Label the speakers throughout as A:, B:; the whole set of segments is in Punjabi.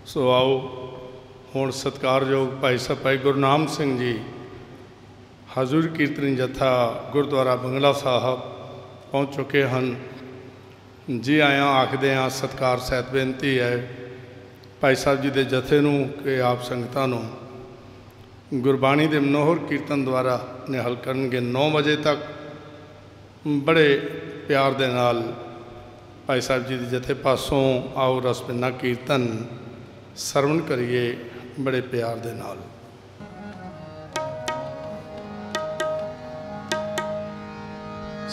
A: सो आओ हुण सत्कारयोग भाई साहब भाई गुरनाम सिंह जी हजूर कीर्तनी जत्था गुरुद्वारा बंगला साहब पहुँच चुके हैं। जी आया आखदे हैं सत्कार सहित बेनती है भाई साहब जी के जथे नूं कि आप संगतां नूं गुरबाणी के मनोहर कीर्तन द्वारा निहल करनगे। 9 बजे तक बड़े प्यार दे नाल भाई साहब जी के जथे पासों आओ रसपिन्ना कीर्तन सरवण करिए बड़े प्यार दे नाल।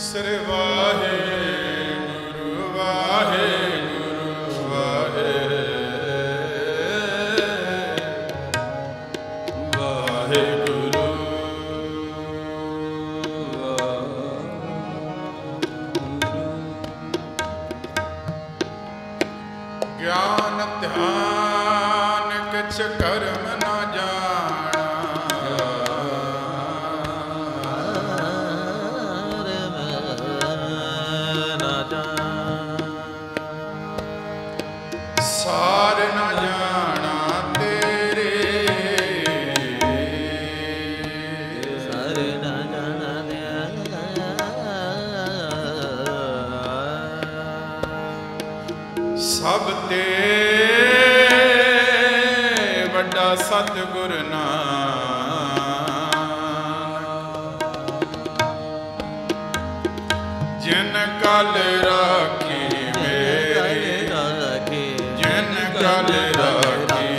B: श्री वाहे गुरु वाहे गुरु वाहे वाहे गुरु ज्ञान ध्यान किछ कर्म न जाना सार न जाना तेरे सार न जाना सब ते वड्डा सतगुर नानक जिन कल राखी कल राखी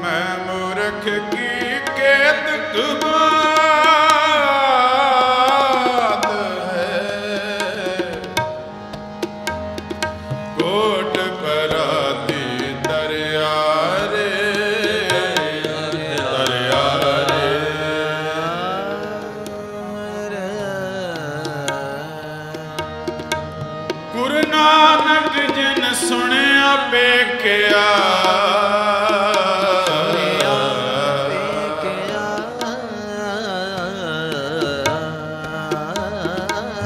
B: मैं मूर्ख की केत बात है कोट पराती दरिया रे दरिया रे गुरु नानक जिन सुनिया पेखिया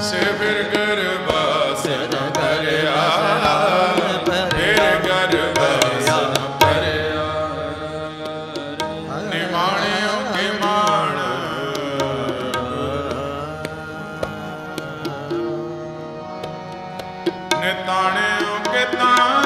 B: से फिर गर्भास न करया फिर गर्भास न करया निमाणियों के मान निताणियों के तान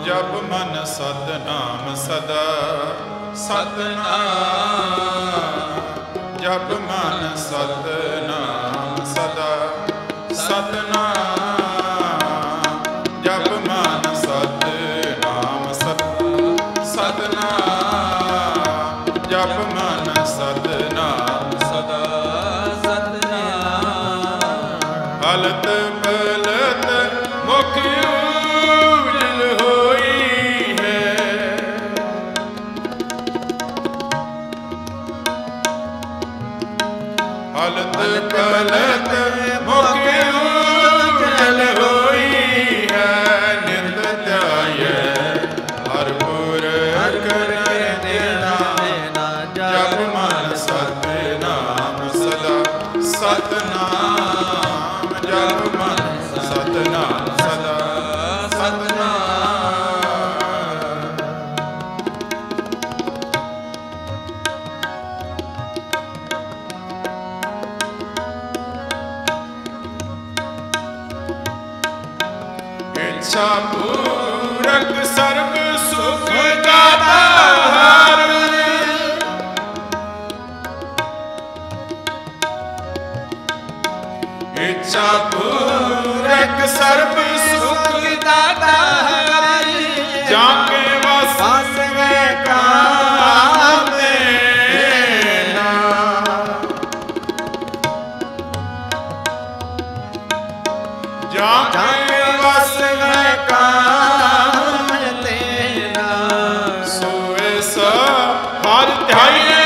B: जप मन सतनाम सदा सतनाम जप मन सतनाम सदा सतनाम जप मन सतनाम सतनाम जप मन सतनाम सदा सतनाम हलत पलत मुख हलत पलत मुख उजल होई है नित ध्याये हरपुर कर देना जप मन सतनाम सदा सतनाम जप मन सतनाम सदा सतनाम इच्छा पूरक सर्व सुख दाता हर इच्छा पूरक सर्व सुख दाता हर जाके वास में काम देना जाके वास में काम देना सोए सा हर ध्याये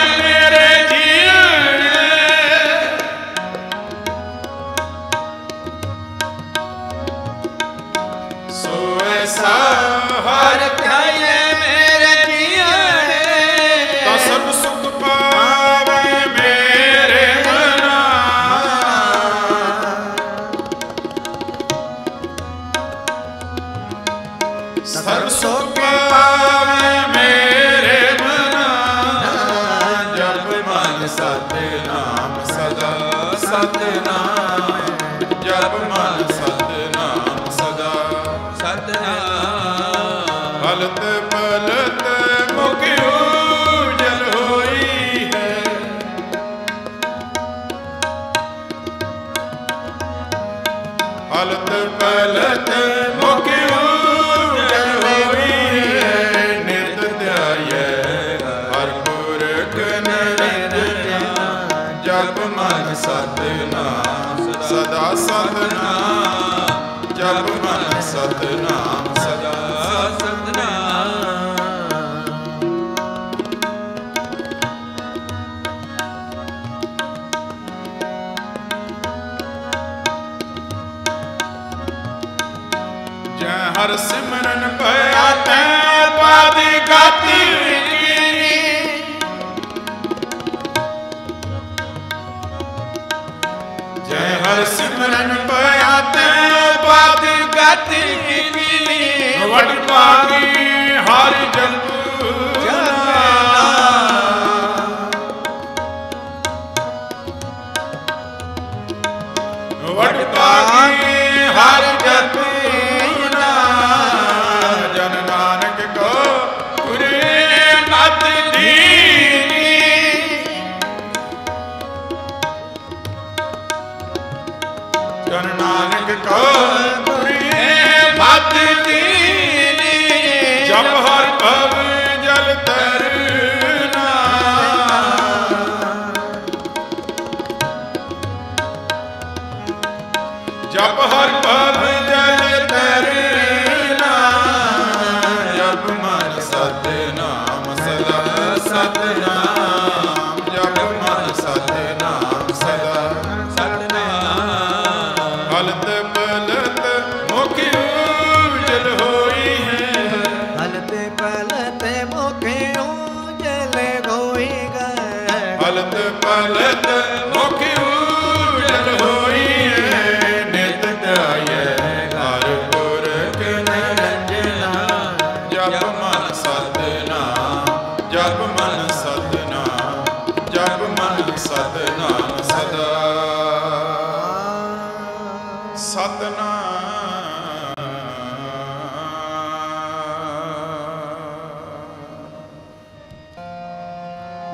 B: ਸਤਨਾਮ ਸਦਾ ਸਤਨਾਮ ਜਪ ਮਨ ਸਤਨਾਮ ਸਦਾ ਸਤਨਾਮ ਹਲਤ ਪਲਤ ਮੁਖ ਉਜਲ ਹੋਈ ਹੈ ਹਲਤ ਪਲਤ ਮੁਖ ਉਜਲ ਹੋਈ ਹੈ ਨਿਤ ਧਿਆਇ ਹਰ ਪੁਰਖ ਨਿਰੰਜਨ ਜਪ ਮਨ ਸਤਨਾਮ ਸਦਾ ਸਤਨਾਮ ਜਪ ਮਨ ਸਤਨਾਮ ਸਦਾ ਸਤਨਾਮ ਜੈ ਹਰ ਸਿਮਰਨ ਭਇਆ ਤੈ ਪਾਦੀ ਗਾਤੀ ਜੈ ਹਰ ਸਿਮਰਨ ਭਇਆ ਤੈ ਪਾਦੀ ਗਾਤੀ ਵਡ ਭਾਗੀ ਹਰ ਜਪ ਵਡ ਭਾਗੀ ਹਰ ਜਪ ਜਨ ਨਾਨਕ ਕੋ ਪੁਰੇ ਨਤ ਦੀਨੀ ਜਨ ਨਾਨਕ ਕੋ ਪੁਰੇ ਨਤ ਦੀਨੀ ਜਪ ਹਰ ਭਵ ਜਲ ਤਰਨਾ ਜਪ ਹਰ ਭਵ ਜਲ ਤਰਨਾ ਜਪ ਮਨ ਸਤਨਾਮ ਸਦਾ ਸਤਨਾਮ ਜਪ ਮਨ ਸਤਨਾਮ ਸਦਾ ਸਤਨਾਮ ਹਲਤ ਪਲਤ ਮੁਖ ਉਜਲ ਹੋਈ ਹੈ
C: ਹਲਤ ਪਲਤ ਮੁਖ ਉਜਲ ਹੋਈ ਗਏ
B: ਹਲਤ ਪਲਤ ਮੁਖ ਉਜਲ ਹੋਈ ਹੈ ਨਿਤ ਧਿਆਇ ਹਰ ਪੁਰਖ ਨਿਰੰਜਨ ਜਪ ਮਨ ਸਤਨਾਮ ਜਪ ਮਨ ਸਤਨਾਮ ਜਪ ਮਨ ਸਤਨਾਮ ਸਦਾ ਸਤਨਾਮ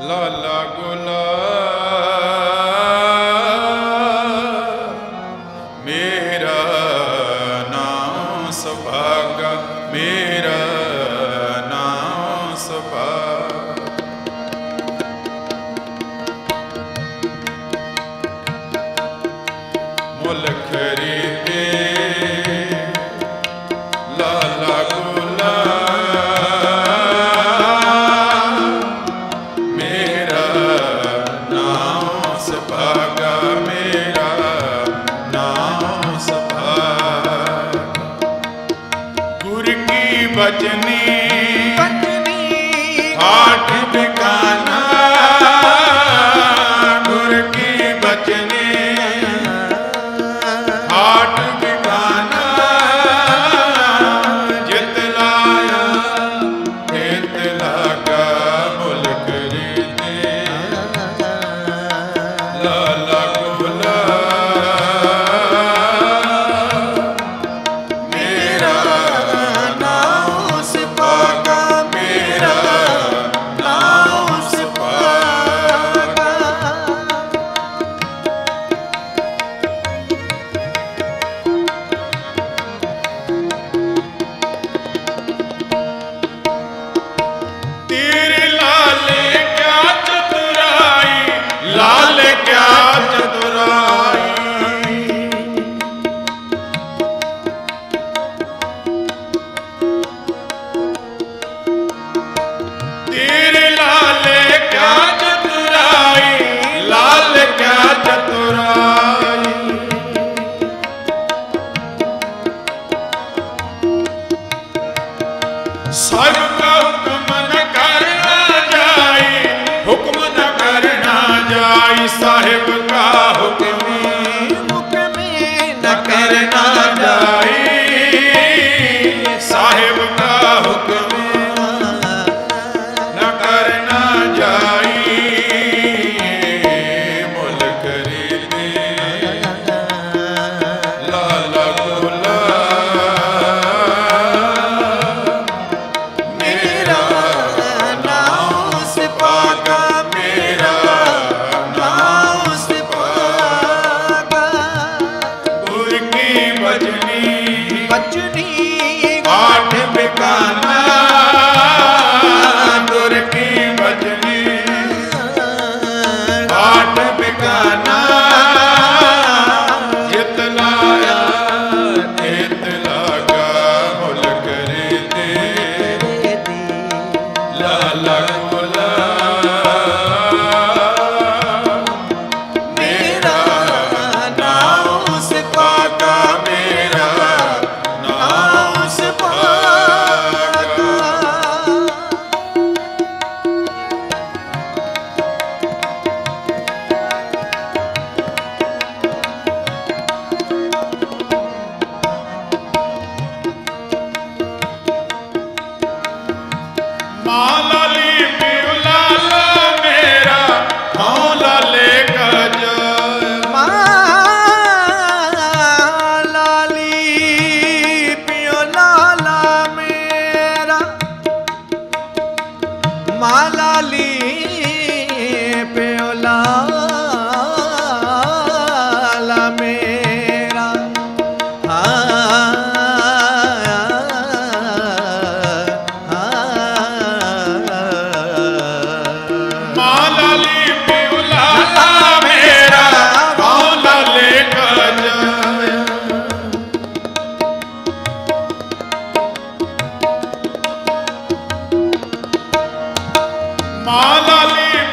B: ਲਾਲਾ ਗੁਲਾਬ ਮੇਰਾ ਨਾਮ ਸੁਭਾਗਾ ਮੇਰਾ ਨਾਮ ਸੁਭਾਗਾ ਮੁੱਲ ਖਰੀਦੇ ਲਾਲਾ ਗੁਲਾਬ ਮੇਰਾ ਨਾਮ ਸੁਭਾਗਾ ਮੇਰਾ ਨਾਮ ਸੁਭਾਗਾ ਗੁਰ ਕੀ ਬਚਨੀ ਹਾਟ ਟਿਕਾਣਾ ਗੁਰ ਕੀ ਬਚਨੀ ਹਾਟ ਟਿਕਾਣਾ ਜਿਤ ਲਾਇਆ ਤਿਤ ਲਾਗਾ ਮੁਲਕ ਰੀਤੇ ਲਾਲਾ ਗੁਲਾਬ ਮੇਰਾ ਨਾਮ ਸਿਪਾ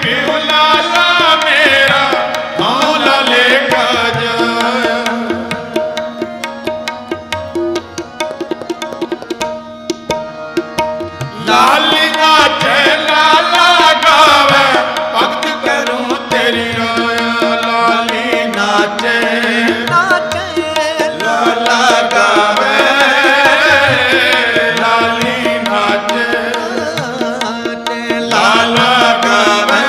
B: पियो लाला मेरा मौला लेका जाया। लाली नाचे लाला गावे भक्त करूं तेरी राया। लाली नाचे लाला गावे लाली नाचे लाला गावे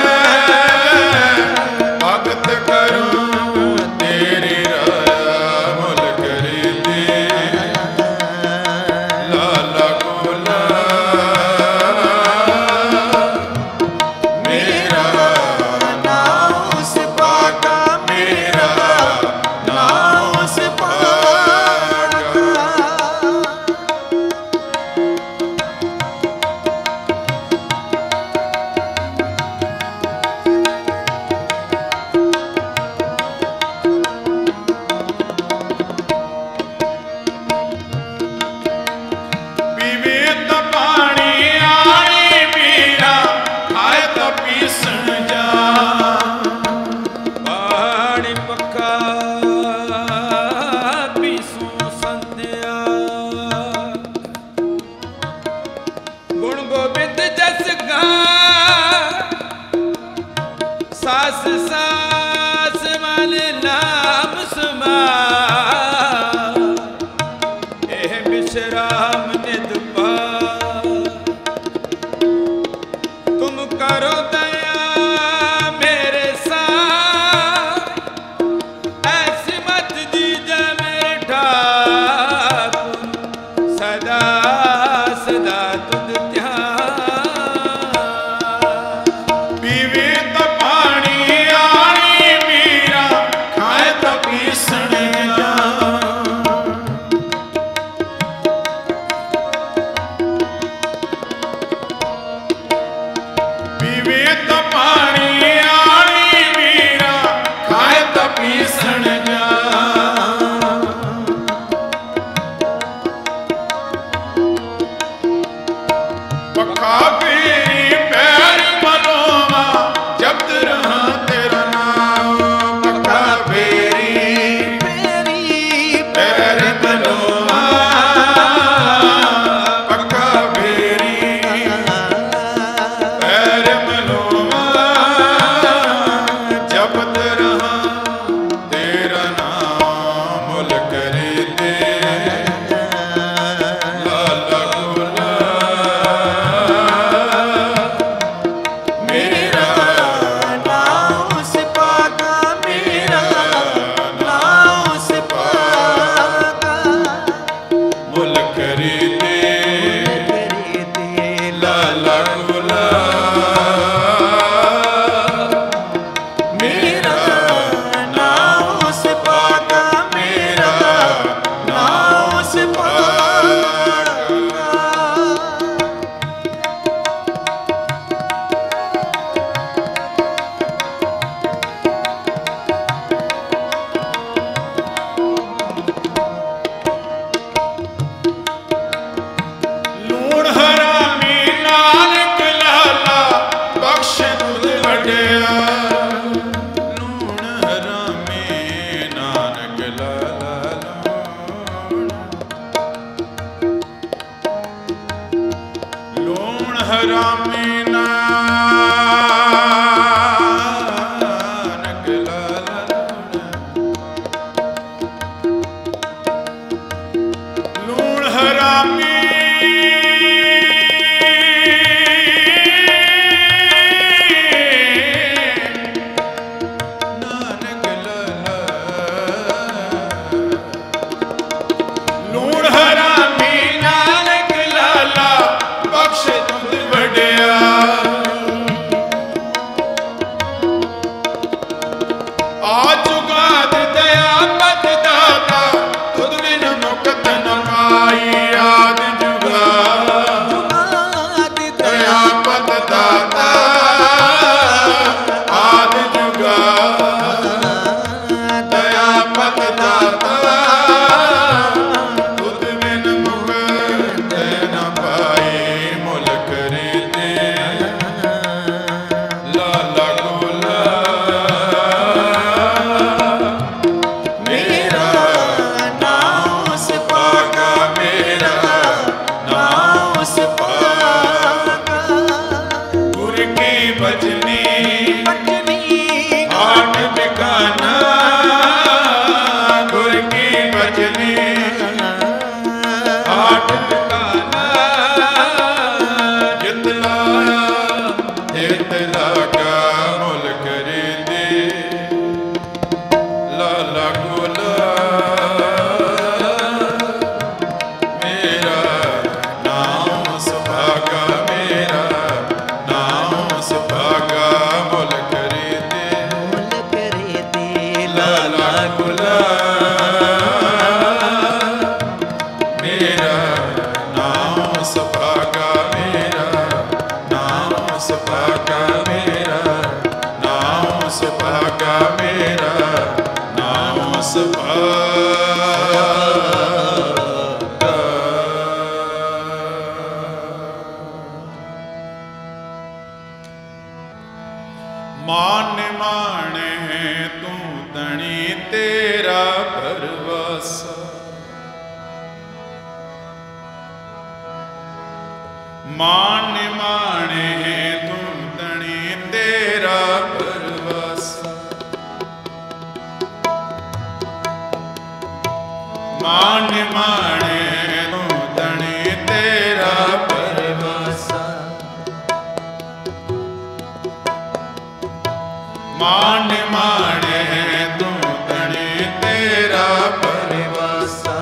B: भक्त करूं तेरी राया। मुल करी दे लाला गोला मेरा नाम उस पाका मेरा नाम उस पाका। पीवे तो पानी आनी मीरा खाए तो पीसन जा।
D: पानी पक्का पीसूं संध्या। गुण गोबिंद जस गा सास सास मन नाम समा। एह विश्राम नित पा। तुम करो दया मेरे साथ। ऐसी मत दीजिए मेरे ठाकुर। सदा सदा तुझ ध्यान।
B: पीवे तो पानी आनी मीरा खाए तो पीसन जा। पीवे तो पानी आनी मीरा खाए तो पीसन जा। पक्का पीरी पैर मनोवा जब्त रहा तेरा नाम। पक्का पीरी पैर मनोवा पक्का पीरी पैर मनोवा जब्त रहा तेरा नाम। मुल करे दे लाला गोला मेरा नाम उस पाका मेरा नाम उस पाका। मुल करे दे लाला गोला मेरा नाम उस पाका मेरा नाम उस पाका। लूण हरामी नानक लाला बख्श तुझ वड्या। लूण हरामी नानक लाला लूण हरामी नानक लाला लूण हरामी मान माने तू तणी तेरा परवासा, मान माने तू तणी तेरा परवासा, मान माने तू तणी तेरा परवासा, मान माने तू तणी तेरा परवासा,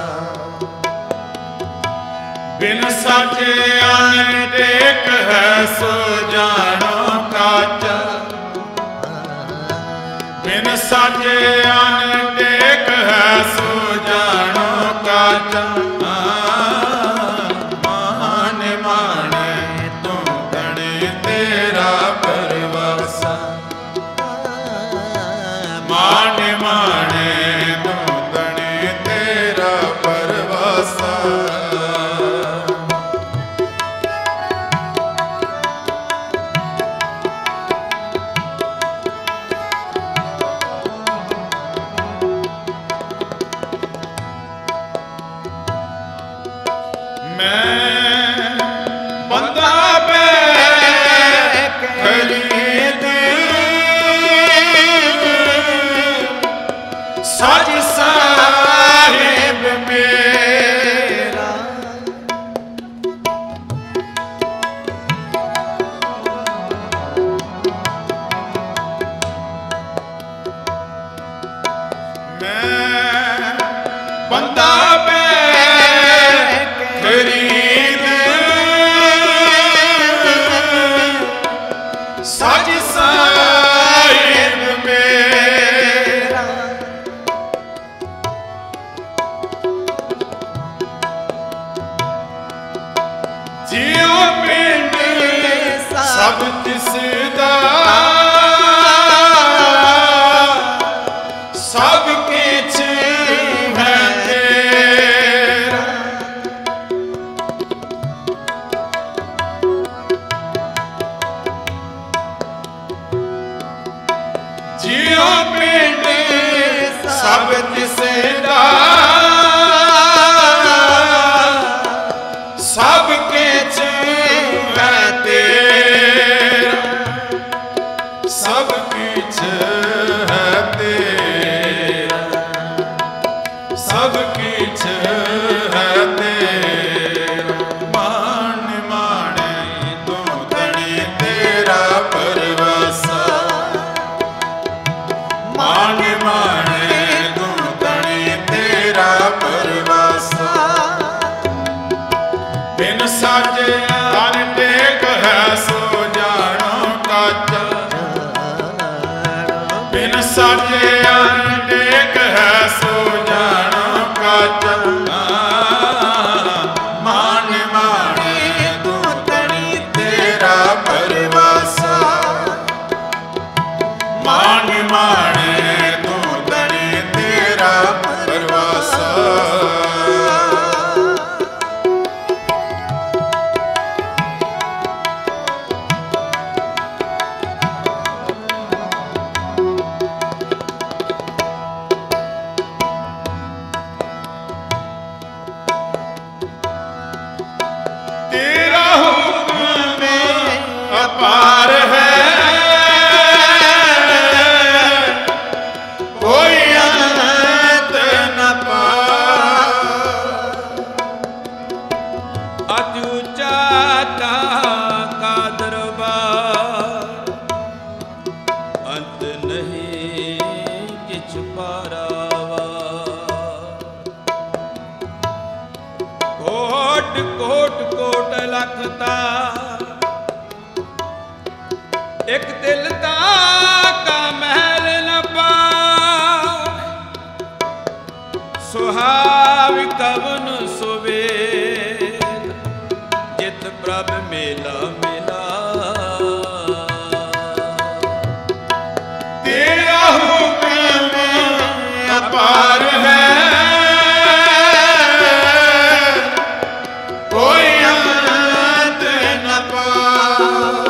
B: बिन साचे आन टेक है सो जानो काचा, बिन साचे आन टेक है सो जानो काचा, मान माने तू तणी तेरा परवासा, मान माने तू तणी तेरा परवासा, साज साहिब मेरा, मैं बंदा पे खरीद साज साहिब मेरा, जियो पिंड सब तिसदा, सब किछ है तेरा, जियो पिंड सब तिसदा, सब किछ है तेरा, सब किछ है तेरा, सब किछ है तेरा, मान माने तू तणी तेरा परवासा, मान माने तू तणी तेरा परवासा, बिन साजे तन टेक है सो जानो काचा, बिन साजे तन टेक है सो जानो काचा, मान माने तू तणी तेरा परवासा, मान माने तू तणी तेरा परवासा, तेरा हुक्म अपार है, कोई अंत न पार,
D: अति ऊंचा का दरबार, अंत नहीं किछ पारावा, कोट कोट कोट लखता एक दिल दा का महल न पा, सुहाव कवन सुवेद जित प्रभ मेला मेला,
B: तेरा हुक्म अपार है, कोई अंत न पार,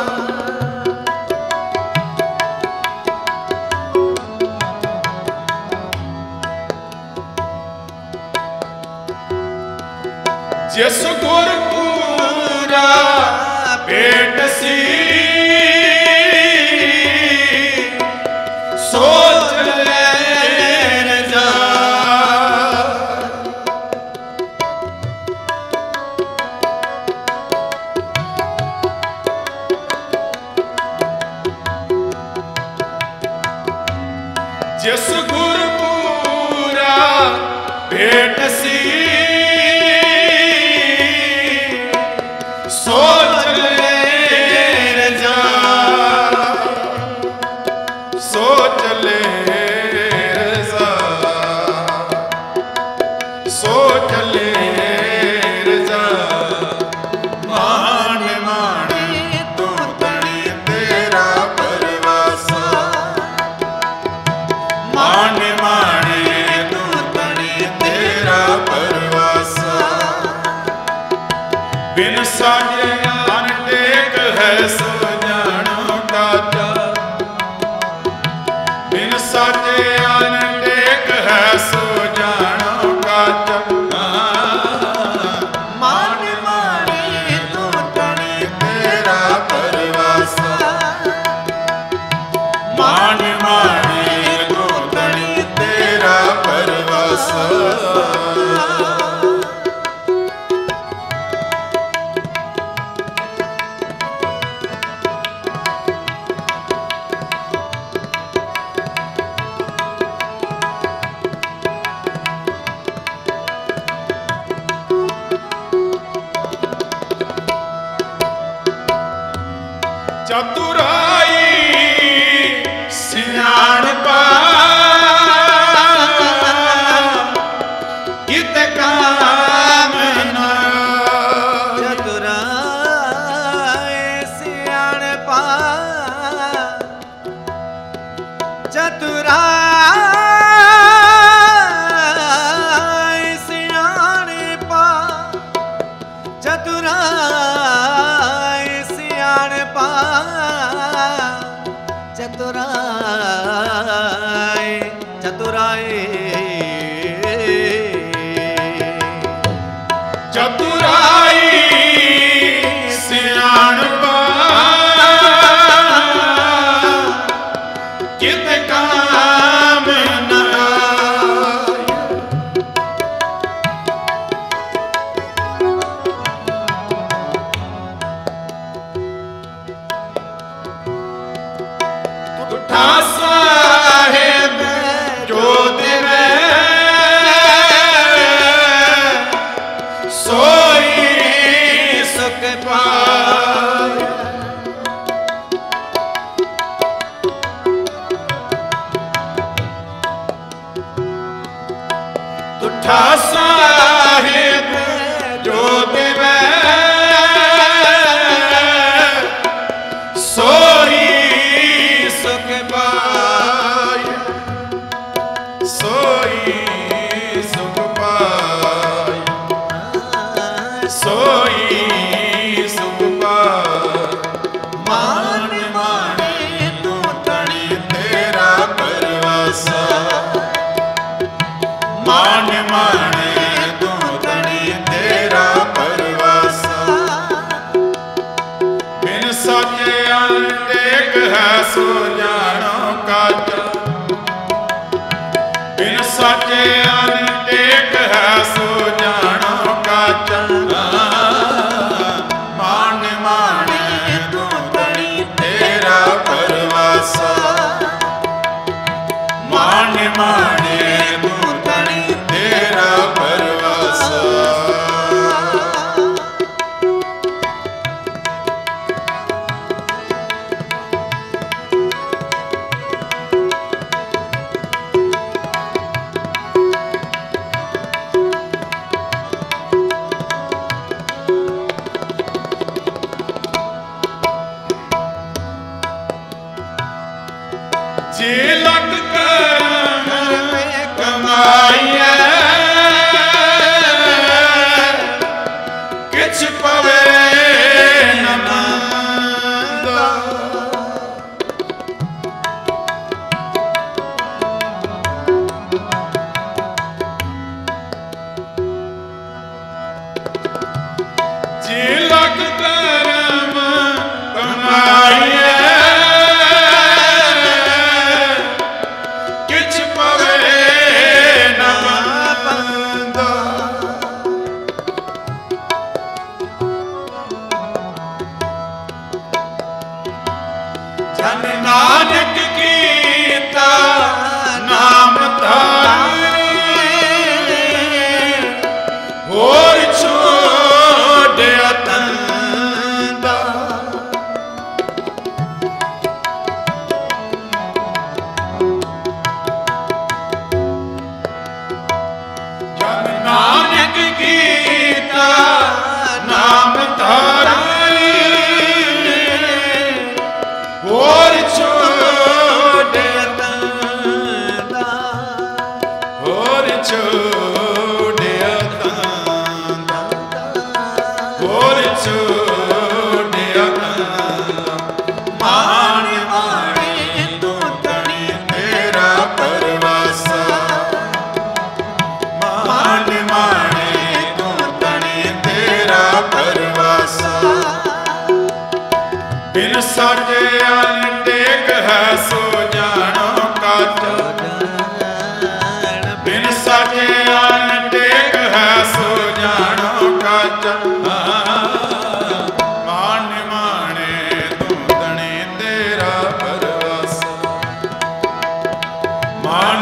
B: जिस गुर पूरा पेट सी सोच ले जा। जिस गुर पूरा पेट सी सोच ले जा, सोच ले जा, सोच ले जा। मान माने तू तड़ी तेरा परवासा, मान माने तू तड़ी तेरा परवासा। बिन साजे अनटेक है सो जानो काचा, बिन साजे अनटेक है सो जानो काचा। मान माने तू तड़ी तेरा परवासा, मान माने तू तड़ी तेरा परवासा। चतुराई सियाणपा कित काम न।
C: चतुराई सियाणपा, चतुराई सियाणपा, चतुराई सियाणपा, चतुराई चतुराई
B: चतुराई सियाणपा कित काम न। उठा साहेब जो देवे सोई
C: सुख पाए।
B: उठा साहेब जो देवे सोई
C: सुख पाए।
B: सोई सुख पाए, सोई सुख पाए। मान माने तू तड़ी तेरा परवासा, मान माने तू तड़ी तेरा परवासा। बिन साजे अनटेक है सो जानो काचा, बिन साजे अनटेक है सो जानो काचा। मान माने तू तड़ी तेरा परवासा, मान माने तू तड़ी तेरा परवासा। जे लट कर कमाइए किछ पवे न मंदा।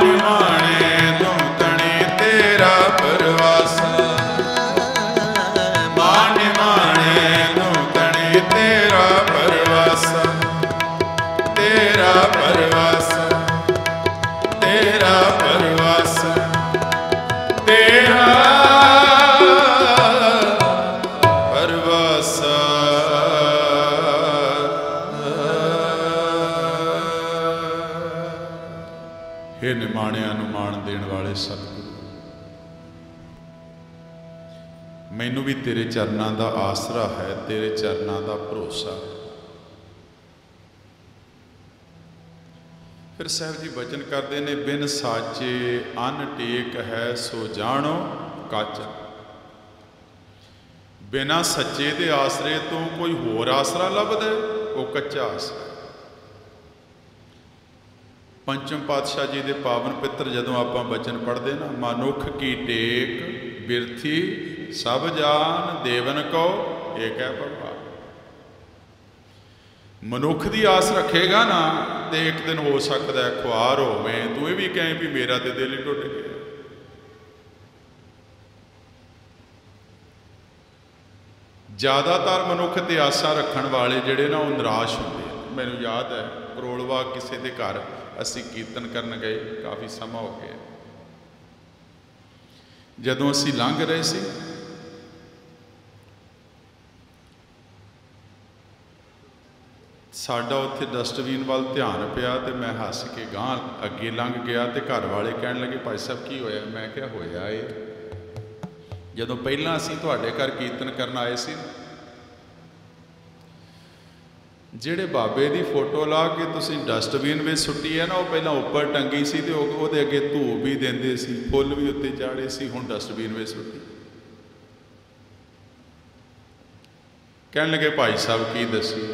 B: ਨਿਮਾਣੇ ਤੂੰ ਤਣੀ ਤੇਰਾ ਪਰਵਾਸਾ, ਮਾਨ ਨਿਮਾਣੇ ਤੂੰ ਤਣੀ ਤੇਰਾ ਪਰਵਾਸਾ, ਤੇਰਾ ਪਰਵਾਸਾ, ਤੇਰਾ ਪਰਵਾਸਾ, ਤੇਰਾ ਪਰਵਾਸਾ। हे ਨਿਮਾਣਿਆਂ ਨੂੰ ਮਾਣ ਦੇਣ ਵਾਲੇ ਸਤਿਗੁਰੂ, ਮੈਨੂੰ ਵੀ ਤੇਰੇ ਚਰਨਾਂ ਦਾ ਆਸਰਾ ਹੈ, ਤੇਰੇ ਚਰਨਾਂ ਦਾ ਭਰੋਸਾ ਹੈ। ਫਿਰ ਸਾਹਿਬ ਜੀ ਬਚਨ ਕਰਦੇ ਨੇ, ਬਿਨ ਸਾਚੇ ਅਨ ਟੇਕ ਹੈ ਸੋ ਜਾਣੋ ਕੱਚ। ਬਿਨਾਂ ਸੱਚੇ ਦੇ ਆਸਰੇ ਤੋਂ ਕੋਈ ਹੋਰ ਆਸਰਾ ਲੱਭਦਾ ਉਹ ਕੱਚਾ ਆਸਰਾ। ਪੰਚਮ ਪਾਤਸ਼ਾਹ ਜੀ ਦੇ ਪਾਵਨ ਪਿੱਤਰ ਜਦੋਂ ਆਪਾਂ ਬਚਨ ਪੜ੍ਹਦੇ ਨਾ, ਮਨੁੱਖ ਕੀ ਟੇਕ ਬਿਰਥੀ ਸਭ ਜਾਨ ਦੇਵਨ ਕੋ ਏਕ ਹੈ ਭਗਵਾਨ। ਮਨੁੱਖ ਦੀ ਆਸ ਰੱਖੇਗਾ ਨਾ ਤੇ ਇੱਕ ਦਿਨ ਹੋ ਸਕਦਾ ਹੈ ਖੁਆਰ ਹੋਵੇਂ, ਤੂੰ ਇਹ ਵੀ ਕਹੇ ਵੀ ਮੇਰਾ ਤੇ ਦਿਲ ਹੀ ਟੁੱਟ ਗਿਆ। ਜ਼ਿਆਦਾਤਰ ਮਨੁੱਖ ਤੇ ਆਸਾਂ ਰੱਖਣ ਵਾਲੇ ਜਿਹੜੇ ਨਾ ਉਹ ਨਿਰਾਸ਼ ਹੁੰਦੇ ਆ। ਮੈਨੂੰ ਯਾਦ ਹੈ ਕਰੋਲਵਾ ਕਿਸੇ ਦੇ ਘਰ ਅਸੀਂ ਕੀਰਤਨ ਕਰਨ ਗਏ, ਕਾਫੀ ਸਮਾਂ ਹੋ ਗਿਆ। ਜਦੋਂ ਅਸੀਂ ਲੰਘ ਰਹੇ ਸੀ ਸਾਡਾ ਉੱਥੇ ਡਸਟਬਿਨ ਵੱਲ ਧਿਆਨ ਪਿਆ ਤੇ ਮੈਂ ਹੱਸ ਕੇ ਗਾਂਹ ਅੱਗੇ ਲੰਘ ਗਿਆ ਤੇ ਘਰ ਵਾਲੇ ਕਹਿਣ ਲੱਗੇ ਭਾਈ ਸਾਹਿਬ ਕੀ ਹੋਇਆ? ਮੈਂ ਕਿਹਾ ਹੋਇਆ ਇਹ ਜਦੋਂ ਪਹਿਲਾਂ ਅਸੀਂ ਤੁਹਾਡੇ ਘਰ ਕੀਰਤਨ ਕਰਨ ਆਏ ਸੀ, ਜਿਹੜੇ ਬਾਬੇ ਦੀ ਫੋਟੋ ਲਾ ਕੇ ਤੁਸੀਂ ਡਸਟਬਿਨ ਵਿੱਚ ਸੁੱਟੀ ਹੈ ਨਾ, ਉਹ ਪਹਿਲਾਂ ਉੱਪਰ ਟੰਗੀ ਸੀ ਤੇ ਉਹਦੇ ਅੱਗੇ ਧੂਪ ਵੀ ਦਿੰਦੇ ਸੀ, ਫੁੱਲ ਵੀ ਉੱਤੇ ਚਾੜੇ ਸੀ, ਹੁਣ ਡਸਟਬਿਨ ਵਿੱਚ ਸੁੱਟੀ। ਕਹਿਣ ਲੱਗੇ ਭਾਈ ਸਾਹਿਬ ਕੀ ਦੱਸੀਏ,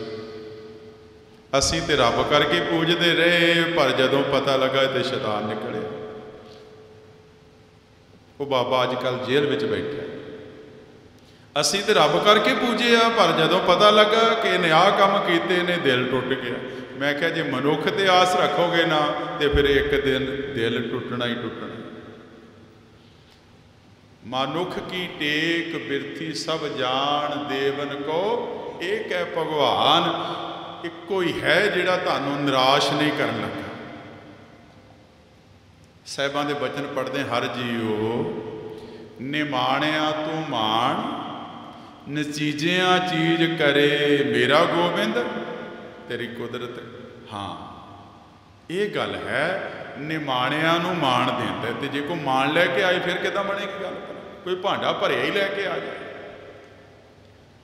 B: ਅਸੀਂ ਤੇ ਰੱਬ ਕਰਕੇ ਪੂਜਦੇ ਰਹੇ, ਪਰ ਜਦੋਂ ਪਤਾ ਲੱਗਾ ਤੇ ਸ਼ੈਤਾਨ ਨਿਕਲਿਆ। ਉਹ ਬਾਬਾ ਅੱਜ ਕੱਲ੍ਹ ਜੇਲ੍ਹ ਵਿੱਚ ਬੈਠਾ। ਅਸੀਂ ਤੇ ਰੱਬ ਕਰਕੇ ਪੂਜੇ ਆ, ਪਰ ਜਦੋਂ ਪਤਾ ਲੱਗਾ ਕਿ ਇਹਨੇ ਆਹ ਕੰਮ ਕੀਤੇ ਨੇ, ਦਿਲ ਟੁੱਟ ਗਿਆ। ਮੈਂ ਕਿਹਾ ਜੇ ਮਨੁੱਖ ਤੇ ਆਸ ਰੱਖੋਗੇ ਨਾ ਤੇ ਫਿਰ ਇੱਕ ਦਿਨ ਦਿਲ ਟੁੱਟਣਾ ਹੀ ਟੁੱਟਣਾ। ਮਨੁੱਖ ਕੀ ਟੇਕ ਬਿਰਥੀ ਸਭ ਜਾਣ ਦੇਵਨ ਕੋ ਏਕ ਹੈ ਭਗਵਾਨ। ਇੱਕੋ ਹੀ ਹੈ ਜਿਹੜਾ ਤੁਹਾਨੂੰ ਨਿਰਾਸ਼ ਨਹੀਂ ਕਰਨ ਲੱਗਾ। ਸਾਹਿਬਾਂ ਦੇ ਬਚਨ ਪੜ੍ਹਦੇ, ਹਰ ਜੀਓ ਨਿਮਾਣਿਆ ਤੂੰ ਮਾਣ, ਨਚੀਜਿਆਂ ਚੀਜ਼ ਕਰੇ ਮੇਰਾ ਗੋਬਿੰਦ ਤੇਰੀ ਕੁਦਰਤ। ਹਾਂ ਇਹ ਗੱਲ ਹੈ, ਨਿਮਾਣਿਆਂ ਨੂੰ ਮਾਣ ਦਿੰਦਾ। ਤੇ ਜੇ ਕੋਈ ਮਾਣ ਲੈ ਕੇ ਆਏ ਫਿਰ ਕਿੱਦਾਂ ਬਣੇਗੀ ਗੱਲ? ਕੋਈ ਭਾਂਡਾ ਭਰਿਆ ਹੀ ਲੈ ਕੇ ਆ ਜਾਏ,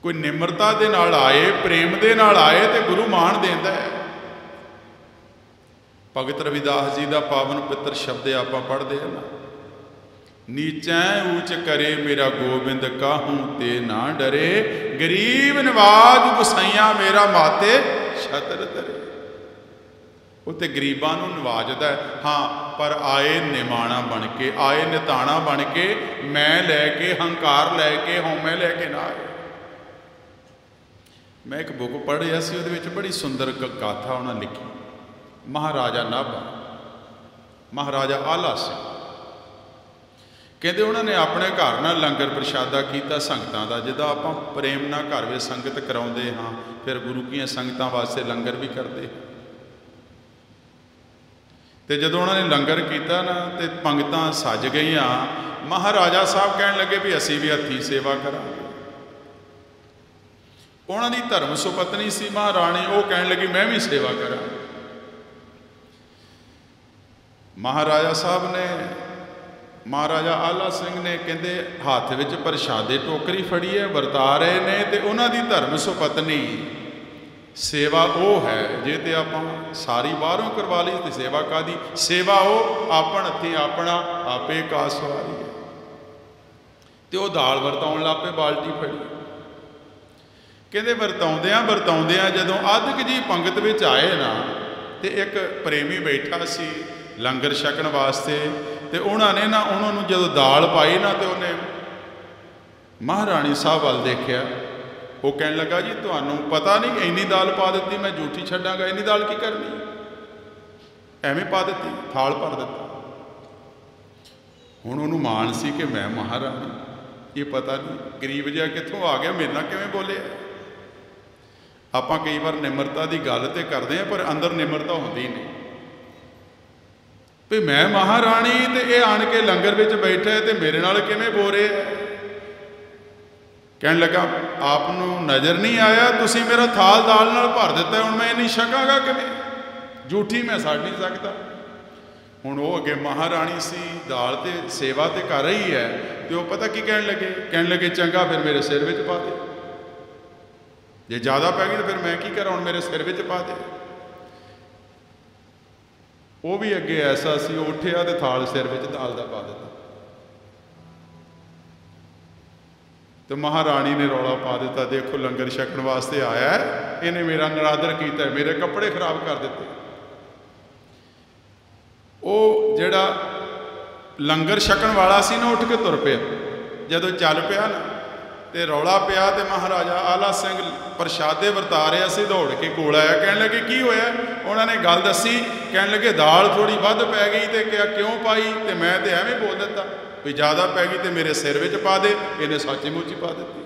B: ਕੋਈ ਨਿਮਰਤਾ ਦੇ ਨਾਲ ਆਏ, ਪ੍ਰੇਮ ਦੇ ਨਾਲ ਆਏ ਤੇ ਗੁਰੂ ਮਾਣ ਦਿੰਦਾ ਹੈ। ਭਗਤ ਰਵਿਦਾਸ ਜੀ ਦਾ ਪਾਵਨ ਪਿੱਤਰ ਸ਼ਬਦ ਆਪਾਂ ਪੜ੍ਹਦੇ ਹਾਂ ਨਾ, ਨੀਚੈ ਊਚ ਕਰੇ ਮੇਰਾ ਗੋਬਿੰਦ ਕਾਹੂ ਤੇ ਨਾ ਡਰੇ, ਗਰੀਬ ਨਵਾਜ ਗੁਸਾਈਆਂ ਮੇਰਾ ਮਾਤੇ ਛਤਰ ਧਰੇ। ਉਹ ਤੇ ਗਰੀਬਾਂ ਨੂੰ ਨਵਾਜਦਾ ਹਾਂ, ਪਰ ਆਏ ਨਿਮਾਣਾ ਬਣ ਕੇ, ਆਏ ਨਿਤਾਣਾ ਬਣ ਕੇ, ਮੈਂ ਲੈ ਕੇ, ਹੰਕਾਰ ਲੈ ਕੇ, ਹਉਮੈ ਲੈ ਕੇ ਨਾ ਆਏ। ਮੈਂ ਇੱਕ ਬੁੱਕ ਪੜ੍ਹਿਆ ਸੀ, ਉਹਦੇ ਵਿੱਚ ਬੜੀ ਸੁੰਦਰ ਗਾਥਾ ਉਹਨਾਂ ਲਿਖੀ। ਮਹਾਰਾਜਾ ਨਾਭਾ, ਮਹਾਰਾਜਾ ਆਲਾ ਸਿੰਘ, ਕਹਿੰਦੇ ਉਹਨਾਂ ਨੇ ਆਪਣੇ ਘਰ ਨਾਲ ਲੰਗਰ ਪ੍ਰਸ਼ਾਦਾ ਕੀਤਾ ਸੰਗਤਾਂ ਦਾ, ਜਿੱਦਾਂ ਆਪਾਂ ਪ੍ਰੇਮ ਨਾਲ ਘਰ ਵਿੱਚ ਸੰਗਤ ਕਰਾਉਂਦੇ ਹਾਂ, ਫਿਰ ਗੁਰੂ ਕੀਆਂ ਸੰਗਤਾਂ ਵਾਸਤੇ ਲੰਗਰ ਵੀ ਕਰਦੇ। ਤੇ ਜਦੋਂ ਉਹਨਾਂ ਨੇ ਲੰਗਰ ਕੀਤਾ ਨਾ ਤੇ ਪੰਗਤਾਂ ਸੱਜ ਗਈਆਂ, ਮਹਾਰਾਜਾ ਸਾਹਿਬ ਕਹਿਣ ਲੱਗੇ ਵੀ ਅਸੀਂ ਵੀ ਹੱਥੀਂ ਸੇਵਾ ਕਰਾਂਗੇ। ਉਹਨਾਂ ਦੀ ਧਰਮ ਸੁਪਤਨੀ ਸੀ ਮਹਾਰਾਣੀ, ਉਹ ਕਹਿਣ ਲੱਗੀ ਮੈਂ ਵੀ ਸੇਵਾ ਕਰਾਂ। ਮਹਾਰਾਜਾ ਸਾਹਿਬ ਨੇ, ਮਹਾਰਾਜਾ ਆਲਾ ਸਿੰਘ ਨੇ ਕਹਿੰਦੇ ਹੱਥ ਵਿੱਚ ਪ੍ਰਸ਼ਾਦੇ ਟੋਕਰੀ ਫੜੀ ਹੈ, ਵਰਤਾ ਰਹੇ ਨੇ, ਤੇ ਉਹਨਾਂ ਦੀ ਧਰਮ ਸੁਪਤਨੀ ਸੇਵਾ ਉਹ ਹੈ। ਜੇ ਤੇ ਆਪਾਂ ਸਾਰੀ ਬਾਹਰੋਂ ਕਰਵਾ ਲਈ ਤੇ ਸੇਵਾ ਕਾਦੀ? ਸੇਵਾ ਉਹ ਆਪਣ ਹੱਥੀਂ ਆਪਣਾ ਆਪੇ ਕਾਸ ਵਾਰੀ ਹੈ। ਤੇ ਉਹ ਦਾਲ ਵਰਤਾਉਣ ਲੱਗ ਪਏ, ਬਾਲਟੀ ਫੜੀ। ਕਹਿੰਦੇ ਵਰਤਾਉਂਦਿਆਂ ਜਦੋਂ ਅੱਧ ਜੀ ਪੰਗਤ ਵਿੱਚ ਆਏ ਨਾ, ਤੇ ਇੱਕ ਪ੍ਰੇਮੀ ਬੈਠਾ ਸੀ ਲੰਗਰ ਛਕਣ ਵਾਸਤੇ, ਤੇ ਉਹਨਾਂ ਨੇ ਨਾ ਉਹਨਾਂ ਨੂੰ ਜਦੋਂ ਦਾਲ ਪਾਈ ਨਾ, ਤੇ ਉਹਨੇ ਮਹਾਰਾਣੀ ਸਾਹਿਬ ਵੱਲ ਦੇਖਿਆ। ਉਹ ਕਹਿਣ ਲੱਗਾ ਜੀ ਤੁਹਾਨੂੰ ਪਤਾ ਨਹੀਂ ਇੰਨੀ ਦਾਲ ਪਾ ਦਿੱਤੀ, ਮੈਂ ਝੂਠੀ ਛੱਡਾਂਗਾ, ਇੰਨੀ ਦਾਲ ਕੀ ਕਰਨੀ, ਐਵੇਂ ਪਾ ਦਿੱਤੀ, ਥਾਲ ਭਰ ਦਿੱਤਾ। ਹੁਣ ਉਹਨੂੰ ਮਾਣ ਸੀ ਕਿ ਮੈਂ ਮਹਾਰਾਣੀ, ਇਹ ਪਤਾ ਨਹੀਂ ਗਰੀਬ ਜਿਹਾ ਕਿੱਥੋਂ ਆ ਗਿਆ, ਮੇਰੇ ਨਾਲ ਕਿਵੇਂ ਬੋਲਿਆ। ਆਪਾਂ ਕਈ ਵਾਰ ਨਿਮਰਤਾ ਦੀ ਗੱਲ ਤੇ ਕਰਦੇ ਹਾਂ, ਪਰ ਅੰਦਰ ਨਿਮਰਤਾ ਹੁੰਦੀ ਨਹੀਂ ਵੀ ਮੈਂ ਮਹਾਰਾਣੀ ਤੇ ਇਹ ਆਣ ਕੇ ਲੰਗਰ ਵਿੱਚ ਬੈਠਾ ਤੇ ਮੇਰੇ ਨਾਲ ਕਿਵੇਂ ਬੋਲ ਰਿਹਾ। ਕਹਿਣ ਲੱਗਾ ਆਪ ਨੂੰ ਨਜ਼ਰ ਨਹੀਂ ਆਇਆ, ਤੁਸੀਂ ਮੇਰਾ ਥਾਲ ਦਾਲ ਨਾਲ ਭਰ ਦਿੱਤਾ, ਹੁਣ ਮੈਂ ਇਹ ਨਹੀਂ ਛਕਾਂਗਾ ਕਿਵੇਂ, ਝੂਠੀ ਮੈਂ ਛੱਡ ਨਹੀਂ ਸਕਦਾ। ਹੁਣ ਉਹ ਅੱਗੇ ਮਹਾਰਾਣੀ ਸੀ, ਦਾਲ ਤੇ ਸੇਵਾ ਤੇ ਕਰ ਰਹੀ ਹੈ, ਤੇ ਉਹ ਪਤਾ ਕੀ ਕਹਿਣ ਲੱਗੇ ਚੰਗਾ ਫਿਰ ਮੇਰੇ ਸਿਰ ਵਿੱਚ ਪਾ ਦੇ, ਜੇ ਜ਼ਿਆਦਾ ਪੈ ਗਈ ਤਾਂ ਫਿਰ ਮੈਂ ਕੀ ਕਰਾਂ, ਹੁਣ ਮੇਰੇ ਸਿਰ ਵਿੱਚ ਪਾ ਦੇ। ਉਹ ਵੀ ਅੱਗੇ ਐਸਾ ਸੀ, ਉਹ ਉੱਠਿਆ ਤੇ ਥਾਲ ਸਿਰ ਵਿੱਚ ਦਾਲ ਦਾ ਪਾ ਦਿੱਤਾ, ਤੇ ਮਹਾਰਾਣੀ ਨੇ ਰੌਲਾ ਪਾ ਦਿੱਤਾ, ਦੇਖੋ ਲੰਗਰ ਛਕਣ ਵਾਸਤੇ ਆਇਆ, ਇਹਨੇ ਮੇਰਾ ਨਿਰਾਦਰ ਕੀਤਾ, ਮੇਰੇ ਕੱਪੜੇ ਖਰਾਬ ਕਰ ਦਿੱਤੇ। ਉਹ ਜਿਹੜਾ ਲੰਗਰ ਛਕਣ ਵਾਲਾ ਸੀ ਨਾ, ਉੱਠ ਕੇ ਤੁਰ ਪਿਆ। ਜਦੋਂ ਚੱਲ ਪਿਆ ਨਾ ਤੇ ਰੌਲਾ ਪਿਆ, ਤੇ ਮਹਾਰਾਜਾ ਆਲਾ ਸਿੰਘ ਪ੍ਰਸ਼ਾਦੇ ਵਰਤਾ ਰਿਹਾ ਸੀ, ਦੌੜ ਕੇ ਕੋਲ ਆਇਆ, ਕਹਿਣ ਲੱਗੇ ਕੀ ਹੋਇਆ। ਉਹਨਾਂ ਨੇ ਗੱਲ ਦੱਸੀ, ਕਹਿਣ ਲੱਗੇ ਦਾਲ ਥੋੜੀ ਵੱਧ ਪੈ ਗਈ, ਤੇ ਕਿਹਾ ਕਿਉਂ ਪਾਈ, ਤੇ ਮੈਂ ਤੇ ਐਵੇਂ ਬੋਲ ਦਿੱਤਾ ਵੀ ਜ਼ਿਆਦਾ ਪੈ ਗਈ ਤੇ ਮੇਰੇ ਸਿਰ ਵਿੱਚ ਪਾ ਦੇ, ਇਹਨੇ ਸੱਚੀ ਮੁੱਚੀ ਪਾ ਦਿੱਤੀ।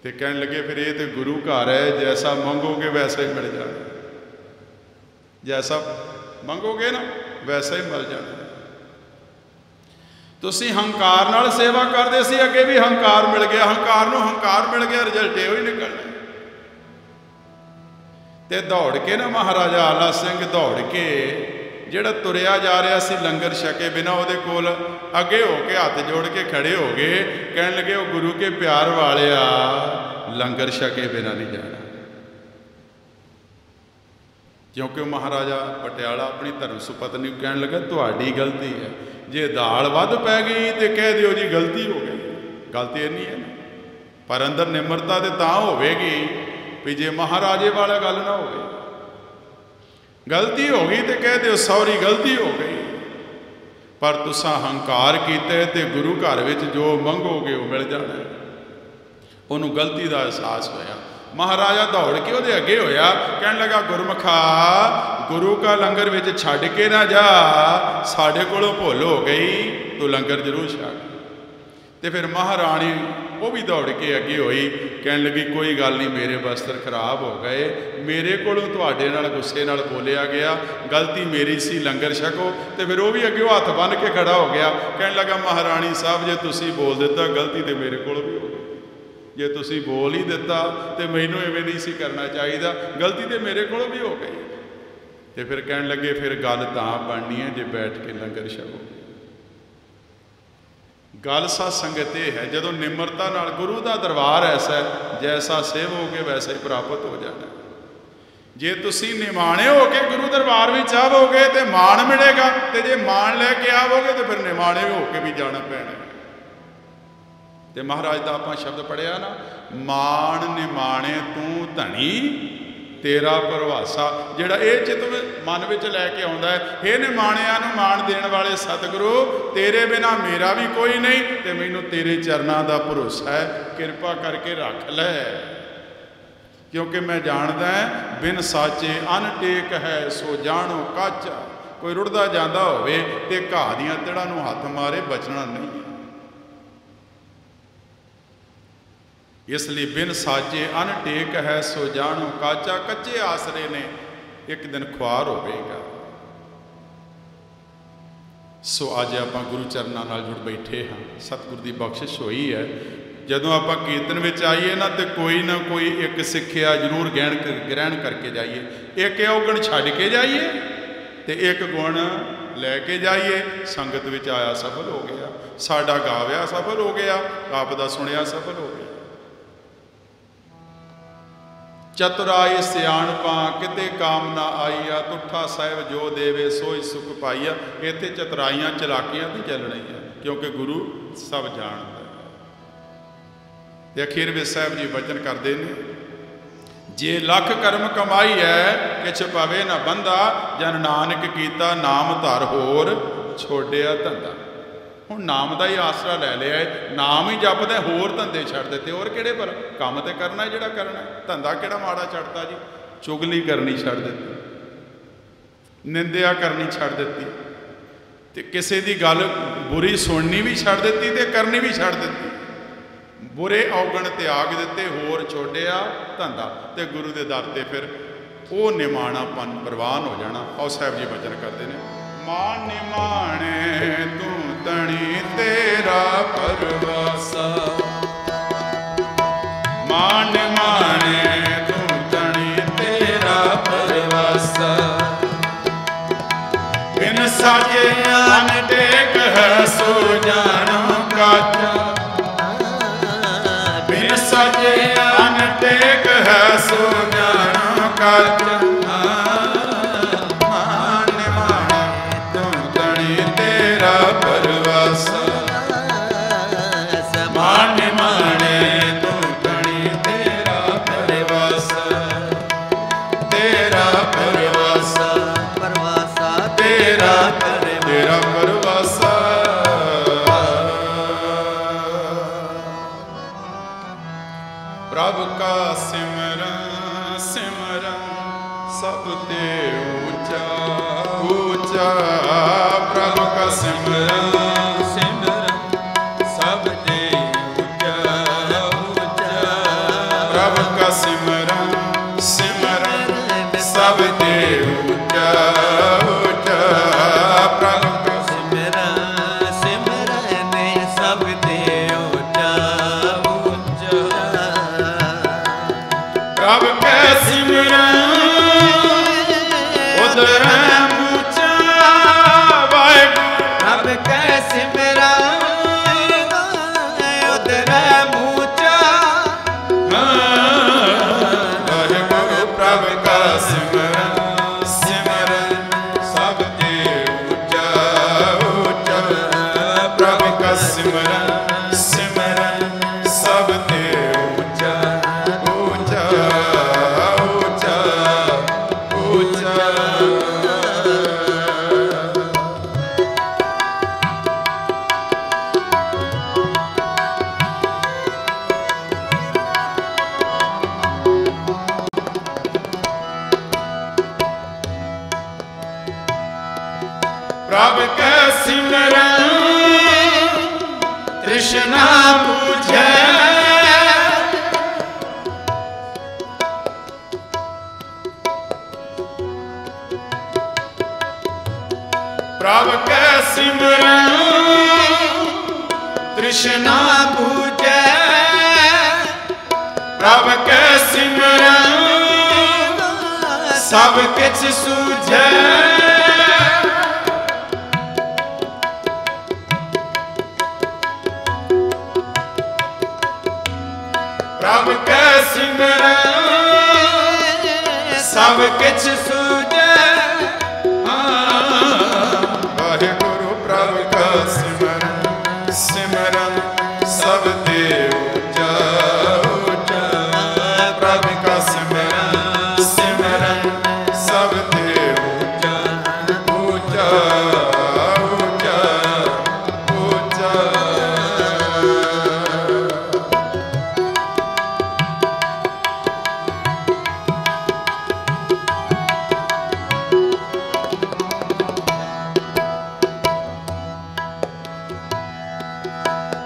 B: ਤੇ ਕਹਿਣ ਲੱਗੇ ਫਿਰ ਇਹ ਤੇ ਗੁਰੂ ਘਰ ਹੈ, ਜੈਸਾ ਮੰਗੋਗੇ ਵੈਸਾ ਹੀ ਮਿਲ ਜਾਣਾ, ਜੈਸਾ ਮੰਗੋਗੇ ਨਾ ਵੈਸਾ ਹੀ ਮਿਲ ਜਾਣਾ। ਤੁਸੀਂ ਹੰਕਾਰ ਨਾਲ ਸੇਵਾ ਕਰਦੇ ਸੀ, ਅੱਗੇ ਵੀ ਹੰਕਾਰ ਮਿਲ ਗਿਆ, ਹੰਕਾਰ ਨੂੰ ਹੰਕਾਰ ਮਿਲ ਗਿਆ, ਰਿਜ਼ਲਟ ਇਹੋ ਹੀ ਨਿਕਲਣਾ। ਤੇ ਦੌੜ ਕੇ ਨਾ ਮਹਾਰਾਜਾ ਆਲਾ ਸਿੰਘ ਦੌੜ ਕੇ ਜਿਹੜਾ ਤੁਰਿਆ ਜਾ ਰਿਹਾ ਸੀ ਲੰਗਰ ਛਕੇ ਬਿਨਾਂ, ਉਹਦੇ ਕੋਲ ਅੱਗੇ ਹੋ ਕੇ ਹੱਥ ਜੋੜ ਕੇ ਖੜੇ ਹੋ ਗਏ, ਕਹਿਣ ਲੱਗੇ ਉਹ ਗੁਰੂ ਕੇ ਪਿਆਰ ਵਾਲਿਆ, ਲੰਗਰ ਛਕੇ ਬਿਨਾਂ ਨਹੀਂ ਜਾਣਾ। ਕਿਉਂਕਿ ਉਹ ਮਹਾਰਾਜਾ ਪਟਿਆਲਾ ਆਪਣੀ ਧਰਮ ਸੁਪਤਨੀ ਨੂੰ ਕਹਿਣ ਲੱਗਾ ਤੁਹਾਡੀ ਗਲਤੀ ਹੈ, ਜੇ ਦਾਲ ਵੱਧ ਪੈ ਗਈ ਤੇ ਕਹਿ ਦਿਓ ਜੀ ਗਲਤੀ ਹੋ ਗਈ, ਗਲਤੀ ਇੰਨੀ ਹੈ ਨਾ, ਪਰ ਅੰਦਰ ਨਿਮਰਤਾ ਤੇ ਤਾਂ ਹੋਵੇਗੀ ਵੀ ਜੇ ਮਹਾਰਾਜੇ ਵਾਲਾ ਗੱਲ ਨਾ ਹੋਵੇ, ਗਲਤੀ ਹੋ ਗਈ ਤੇ ਕਹਿ ਦਿਓ ਸੌਰੀ ਗਲਤੀ ਹੋ ਗਈ, ਪਰ ਤੁਸਾਂ ਹੰਕਾਰ ਕੀਤਾ ਤੇ ਗੁਰੂ ਘਰ ਵਿੱਚ ਜੋ ਮੰਗੋਗੇ ਉਹ ਮਿਲ ਜਾਣਾ। ਉਹਨੂੰ ਗਲਤੀ ਦਾ ਅਹਿਸਾਸ ਹੋਇਆ, ਮਹਾਰਾਜਾ ਦੌੜ ਕੇ ਉਹਦੇ ਅੱਗੇ ਹੋਇਆ, ਕਹਿਣ ਲੱਗਾ ਗੁਰਮੁਖਾ ਗੁਰੂ ਕਾ ਲੰਗਰ ਵਿੱਚ ਛੱਡ ਕੇ ਨਾ ਜਾ, ਸਾਡੇ ਕੋਲੋਂ ਭੁੱਲ ਹੋ ਗਈ, ਤੂੰ ਲੰਗਰ ਜ਼ਰੂਰ ਛਕ। ਤੇ ਫਿਰ ਮਹਾਰਾਣੀ ਉਹ ਵੀ ਦੌੜ ਕੇ ਅੱਗੇ ਹੋਈ, ਕਹਿਣ ਲੱਗੀ ਕੋਈ ਗੱਲ ਨਹੀਂ, ਮੇਰੇ ਵਸਤਰ ਖਰਾਬ ਹੋ ਗਏ, ਮੇਰੇ ਕੋਲੋਂ ਤੁਹਾਡੇ ਨਾਲ ਗੁੱਸੇ ਨਾਲ ਬੋਲਿਆ ਗਿਆ, ਗਲਤੀ ਮੇਰੀ ਸੀ, ਲੰਗਰ ਛਕੋ। ਤੇ ਫਿਰ ਉਹ ਵੀ ਅੱਗੇ ਹੱਥ ਬੰਨ੍ਹ ਕੇ ਖੜਾ ਹੋ ਗਿਆ, ਕਹਿਣ ਲੱਗਾ ਮਹਾਰਾਣੀ ਸਾਹਿਬ ਜੇ ਤੁਸੀਂ ਬੋਲ ਦਿੱਤਾ, ਗਲਤੀ ਤੇ ਮੇਰੇ ਕੋਲ ਵੀ ਹੋ ਗਈ, ਜੇ ਤੁਸੀਂ ਬੋਲ ਹੀ ਦਿੱਤਾ ਤੇ ਮੈਨੂੰ ਐਵੇਂ ਨਹੀਂ ਸੀ ਕਰਨਾ ਚਾਹੀਦਾ, ਗਲਤੀ ਤੇ ਮੇਰੇ ਕੋਲ ਵੀ ਹੋ ਗਈ। ਤੇ ਫਿਰ ਕਹਿਣ ਲੱਗੇ ਫਿਰ ਗੱਲ ਤਾਂ ਬਣਨੀ ਹੈ ਜੇ ਬੈਠ ਕੇ ਲੰਗਰ ਛਕੋ। ਗੱਲ ਸਾਧ ਸੰਗਤ ਇਹ ਹੈ, ਜਦੋਂ ਨਿਮਰਤਾ ਨਾਲ ਗੁਰੂ ਦਾ ਦਰਬਾਰ ਐਸਾ ਹੈ, ਜੈਸਾ ਸੇਵੋਗੇ ਵੈਸਾ ਹੀ ਪ੍ਰਾਪਤ ਹੋ ਜਾਣਾ। ਜੇ ਤੁਸੀਂ ਨਿਮਾਣੇ ਹੋ ਕੇ ਗੁਰੂ ਦਰਬਾਰ ਵਿੱਚ ਆਵੋਗੇ ਤੇ ਮਾਣ ਮਿਲੇਗਾ, ਤੇ ਜੇ ਮਾਣ ਲੈ ਕੇ ਆਵੋਗੇ ਤੇ ਫਿਰ ਨਿਮਾਣੇ ਹੋ ਕੇ ਵੀ ਜਾਣਾ ਪੈਣਾ। ਤੇ ਮਹਾਰਾਜ ਦਾ ਆਪਾਂ ਸ਼ਬਦ ਪੜਿਆ ਨਾ, ਮਾਣ ਨਿਮਾਣੇ ਤੂੰ ਧਣੀ ਤੇਰਾ ਪ੍ਰਵਾਸਾ, ਜਿਹੜਾ ਇਹ ਚਿੱਤ ਮਨ ਵਿੱਚ ਲੈ ਕੇ ਆਉਂਦਾ ਹੈ, ਇਹ ਨਿਮਾਣਿਆਂ ਨੂੰ ਮਾਣ ਦੇਣ ਵਾਲੇ ਸਤਿਗੁਰੂ ਤੇਰੇ ਬਿਨਾ ਮੇਰਾ ਵੀ ਕੋਈ ਨਹੀਂ, ਤੇ ਮੈਨੂੰ ਤੇਰੇ ਚਰਨਾਂ ਦਾ ਭਰੋਸਾ ਹੈ, ਕਿਰਪਾ ਕਰਕੇ ਰੱਖ ਲੈ, ਕਿਉਂਕਿ ਮੈਂ ਜਾਣਦਾ ਬਿਨ ਸਾਚੇ ਅਨਟੇਕ ਹੈ, ਸੋ ਜਾਣੋ ਕਾਚਾ। ਕੋਈ ਰੁੜਦਾ ਜਾਂਦਾ ਹੋਵੇ ਤੇ ਘਾਹ ਦੀਆਂ ਤੜਾਂ ਨੂੰ ਹੱਥ ਮਾਰੇ ਬਚਣਾ ਨਹੀਂ। ਇਸ ਲਈ ਬਿਨ ਸਾਜੇ ਅਨਟੇਕ ਹੈ, ਸੋ ਜਾਣੋ ਕਾਚਾ। ਕੱਚੇ ਆਸਰੇ ਨੇ ਇੱਕ ਦਿਨ ਖੁਆਰ ਹੋਵੇਗਾ। ਸੋ ਅੱਜ ਆਪਾਂ ਗੁਰੂ ਚਰਨਾਂ ਨਾਲ ਜੁੜ ਬੈਠੇ ਹਾਂ, ਸਤਿਗੁਰ ਦੀ ਬਖਸ਼ਿਸ਼ ਹੋਈ ਹੈ। ਜਦੋਂ ਆਪਾਂ ਕੀਰਤਨ ਵਿੱਚ ਆਈਏ ਨਾ ਤੇ ਕੋਈ ਨਾ ਕੋਈ ਇੱਕ ਸਿੱਖਿਆ ਜ਼ਰੂਰ ਗ੍ਰਹਿਣ ਕਰਕੇ ਜਾਈਏ। ਇੱਕ ਔਗਣ ਛੱਡ ਕੇ ਜਾਈਏ ਤੇ ਇੱਕ ਗੁਣ ਲੈ ਕੇ ਜਾਈਏ। ਸੰਗਤ ਵਿੱਚ ਆਇਆ ਸਫਲ ਹੋ ਗਿਆ, ਸਾਡਾ ਗਾਵਿਆ ਸਫਲ ਹੋ ਗਿਆ, ਆਪ ਦਾ ਸੁਣਿਆ ਸਫਲ ਹੋ ਗਿਆ। ਚਤੁਰਾਈ ਸਿਆਣਪਾਂ ਕਿਤੇ ਕਾਮ ਨਾ ਆਈਆ, ਤੁਠਾ ਸਾਹਿਬ ਜੋ ਦੇਵੇ ਸੋਈ ਸੁਖ ਪਾਈਆ। ਇੱਥੇ ਚਤੁਰਾਈਆਂ ਚਲਾਕੀਆਂ ਵੀ ਚੱਲਣੀਆਂ, ਕਿਉਂਕਿ ਗੁਰੂ ਸਭ ਜਾਣਦਾ। ਤੇ ਅਖੀਰ ਵਿੱਚ ਸਾਹਿਬ ਜੀ ਬਚਨ ਕਰਦੇ ਨੇ, ਜੇ ਲੱਖ ਕਰਮ ਕਮਾਈ ਹੈ ਕਿਛ ਪਵੇ ਨਾ ਬੰਦਾ, ਜਨ ਨਾਨਕ ਕੀਤਾ ਨਾਮ ਧਰ ਹੋਰ ਛੋੜਿਆ ਧੰਦਾ। ਹੁਣ ਨਾਮ ਦਾ ਹੀ ਆਸਰਾ ਲੈ ਲਿਆ ਹੈ, ਨਾਮ ਹੀ ਜਪਦਾ, ਹੋਰ ਧੰਦੇ ਛੱਡ ਦਿੱਤੇ। ਹੋਰ ਕਿਹੜੇ? ਪਰ ਕੰਮ ਤੇ ਕਰਨਾ ਜਿਹੜਾ ਕਰਨਾ, ਧੰਦਾ ਕਿਹੜਾ ਮਾੜਾ ਛੱਡਤਾ ਜੀ। ਚੁਗਲੀ ਕਰਨੀ ਛੱਡ ਦਿੱਤੀ, ਨਿੰਦਿਆ ਕਰਨੀ ਛੱਡ ਦਿੱਤੀ, ਤੇ ਕਿਸੇ ਦੀ ਗੱਲ ਬੁਰੀ ਸੁਣਨੀ ਵੀ ਛੱਡ ਦਿੱਤੀ ਤੇ ਕਰਨੀ ਵੀ ਛੱਡ ਦਿੱਤੀ। ਬੁਰੇ ਔਗਣ ਤਿਆਗ ਦਿੱਤੇ, ਹੋਰ ਛੋੜਿਆ ਧੰਦਾ, ਤੇ ਗੁਰੂ ਦੇ ਦਰ ਤੇ ਫਿਰ ਉਹ ਨਿਮਾਣਾਪਨ ਪ੍ਰਵਾਨ ਹੋ ਜਾਣਾ। ਆਓ ਸਾਹਿਬ ਜੀ ਬਚਨ ਕਰਦੇ ਨੇ। ਮਾਨ ਨਿਮਾਣੇ ਤੂੰ ਤਣੀ ਤੇਰਾ ਪਰਵਾਸਾ, ਮਾਨ ਨਿਮਾਣੇ ਤੂੰ ਤਣੀ ਤੇਰਾ ਪਰਵਾਸਾ, ਬਿਨ ਸਾਜੇ ਅਨ ਟੇਕ ਹੈ ਸੋ ਜਾਣੋ ਕਾਚਾ, ਬਿਨ ਸਾਜੇ ਅਨ ਟੇਕ ਹੈ ਸੋ ਜਾਣੋ ਕਾਚਾ, ਮਾਨ ਨਿਮਾਣੇ ਤੂੰ ਤਣੀ ਤੇਰਾ ਪਰਵਾਸਾ, ਮਾਨ ਨਿਮਾਣੇ ਤੂੰ ਤਣੀ ਤੇਰਾ ਪਰਵਾਸਾ, ਤੇਰਾ ਪਰਵਾਸਾ
C: ਪਰਵਾਸਾ
B: ਤੇਰਾ ਤੇਰਾ ਪਰਵਾਸਾ। ਪ੍ਰਭ ਕਾ ਸਿਮਰਨ ਸਿਮਰਨ ਸਭ ਤੇ ਉੱਚਾ ਉੱਚਾ, ਪ੍ਰਭ ਕਾ ਸਿਮਰਨ
C: ਸਿਮਰਨ ਸਭ ਤੇ ਉੱਚਾ ਉੱਚਾ,
B: ਪ੍ਰਭ ਕਾ ਸਿਮਰਨ ਸਿਮਰਨ ਸਭ ਤੇ ਉੱਚਾ ਉੱਚਾ, ਪ੍ਰਭ ਕਾ
C: ਸਿਮਰਨ ਸਿਮਰਨ ਸਭ ਤੇ ਉੱਚਾ ਉੱਚਾ,
B: ਪ੍ਰਭ ਕੈ ਸਿਮਰਨ ਉਦਰ ਉੱਚਾ, ਵਾਹਿਗੁਰੂ
C: ਪ੍ਰਭ ਕੈ ਸਿਮਰਨ ਉਦਰ ਮੂਚਾ,
B: ਵਾਹਿਗੁਰੂ ਪ੍ਰਭ ਕਾ ਸਿਮਰਨ ਸਿਮਰਨ ਸਭ ਤੇ ਉੱਚਾ ਉੱਚਾ, ਪ੍ਰਭ ਕਾ ਸਿਮਰਨ ਸਿਮਰਨ ਸਭ ਤੇ ਉੱਚਾ ਉੱਚਾ ਉੱਚਾ ਉੱਚਾ। ਪ੍ਰਭ ਕੈ ਸਿਮਰਨ ਤ੍ਰਿਸ਼ਨਾ ਬੁਝੈ, ਪ੍ਰਭ ਕੈ ਸਿਮਰਨ ਤ੍ਰਿਸ਼ਨਾ ਬੁਝੈ, ਪ੍ਰਭ ਕੈ ਸਿਮਰਨ ਸਭ ਕਿਛ ਸੂਝੈ, ਪ੍ਰਭ ਕੈ ਸਿਮਰਨ ਸਭ ਕਿਛ ਸੂਝੈ, ਵਾਹਿਗੁਰੂ ਪ੍ਰਭ ਕਾ ਸਿਮਰਨ ਸਿਮਰਨ ਸਭ ਤੇ ਉੱਚਾ ਉੱਚਾ, ਪ੍ਰਭ ਕਾ ਸਿਮਰਨ ਸਿਮਰਨ ਸਭ ਤੇ ਉੱਚਾ ਉੱਚਾ ਉੱਚਾ ਉੱਚਾ।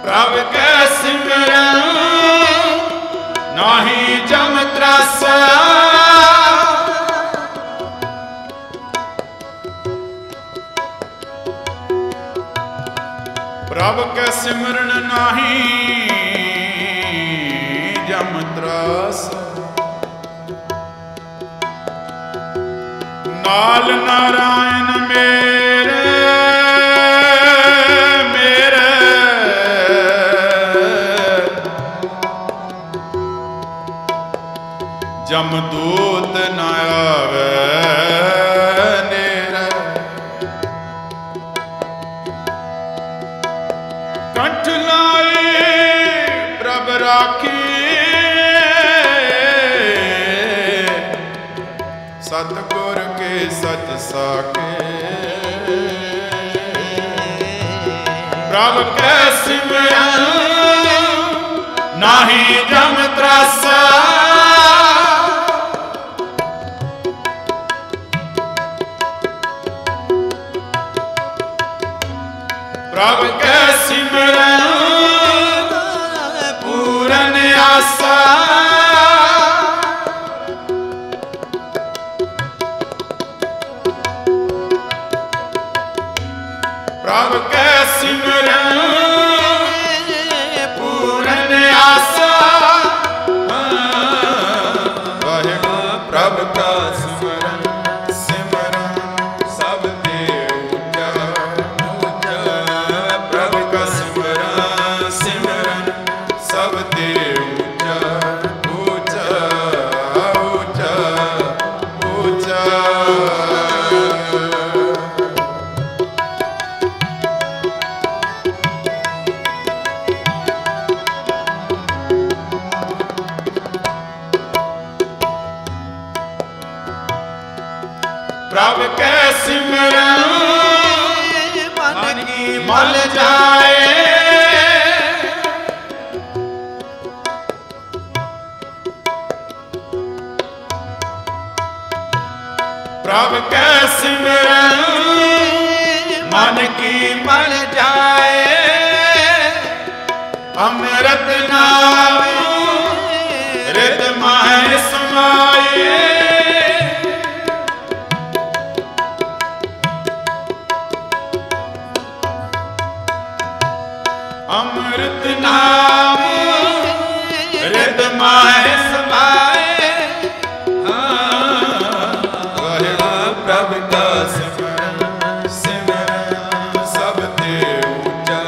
B: ਪ੍ਰਭ ਕੈ ਸਿਮਰਨ ਨਾਹੀ ਜਮ ਤਰਾਸਾ, ਪ੍ਰਭ ਕੈ ਸਿਮਰਨ ਨਾਹੀ ਜਮ ਤਰਾਸਾ, ਨਾਲ ਨਾਰਾਇਣ ਮੇਰੇ ਜਮਦੂਤ ਨ ਆਵੇ ਨੇਰੇ, ਕੰਠ ਲਾਏ ਪ੍ਰਭ ਰਾਖੀ, ਸਤਿਗੁਰ ਕੇ ਸਚ ਸਾਕੇ, ਪ੍ਰਭ ਕੈ ਸਿਮਰਨ ਨਾਹੀ ਜਮ ਤਰਾਸਾ, प्रभ कै सिमरन पूरन आसा प्रभ कै सिमरन पूरन आसा वाहिगुरू प्रभ का सिमरन सिमरन सब ते ऊंचा ऊंचा प्रभ का सिमरन सिमरन सब ते ऊंचा ऊंचा ऊंचा ऊंचा प्रभ कै सिमरन मन की मल जाए प्रभ कै सिमरन मन की मल जाए अमृत नाम हृदय माहे समाए अमृत नाम हृदय माहे समाए प्रभ का सिमरन सिमरन सब ते ऊंचा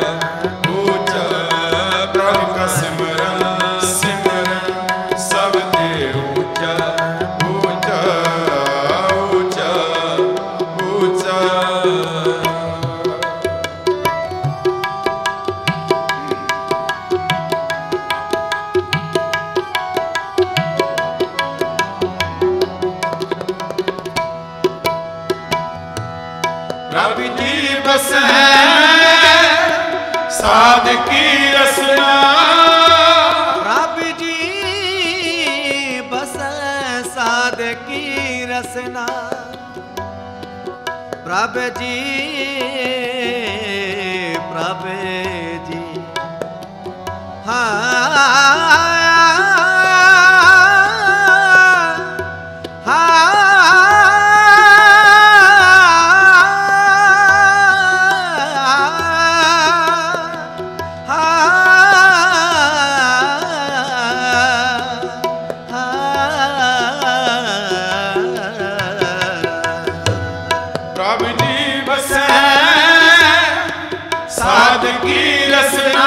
B: ऊंचा प्रभ का सिमरन सिमरन सब ते ऊंचा ऊंचा ऊंचा ऊंचा प्रभ जी बस है साध की रसना
C: प्रभ जी बस साध की रसना प्रभ जी
B: प्रभ जी बस है साध की रसना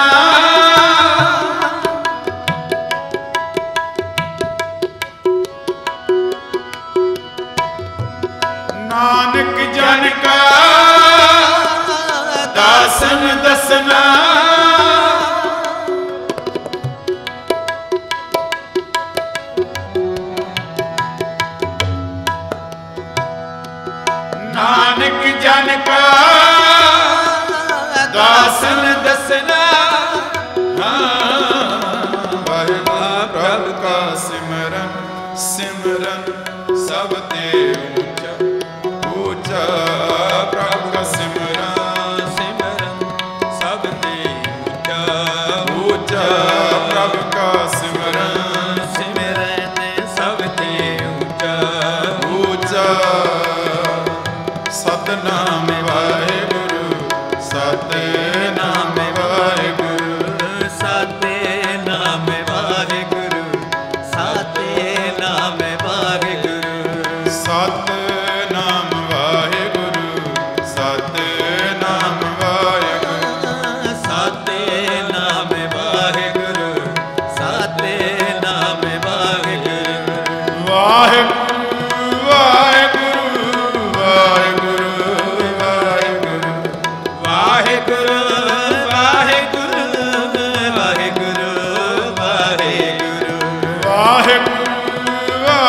B: नानक जन का दासन दसना नानक जन का दासन दसना प्रभ का सिमरन सिमरन सब ते ऊंचा ऊंचा प्रभ का सिमरन सिमरन सब ते ऊंचा ऊंचा प्रभ का सिमरन सिमरन सब ते ऊंचा ऊंचा सतनाम वाहेगुरु सतनाम वाहेगुरु
C: सतनाम वाहेगुरु सतनाम वाहेगुरु
B: सतनाम वाहेगुरु सतनाम वाहेगुरु
C: सतनाम वाहेगुरु सतनाम वाहेगुरु
B: वाहेगुरु वाहेगुरु वाहेगुरु
C: वाहेगुरु वाहेगुरु वाहेगुरु वाहेगुरु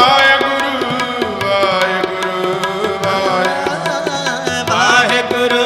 B: वाहेगुरु वाहेगुरु वाहेगुरु
C: वाहेगुरु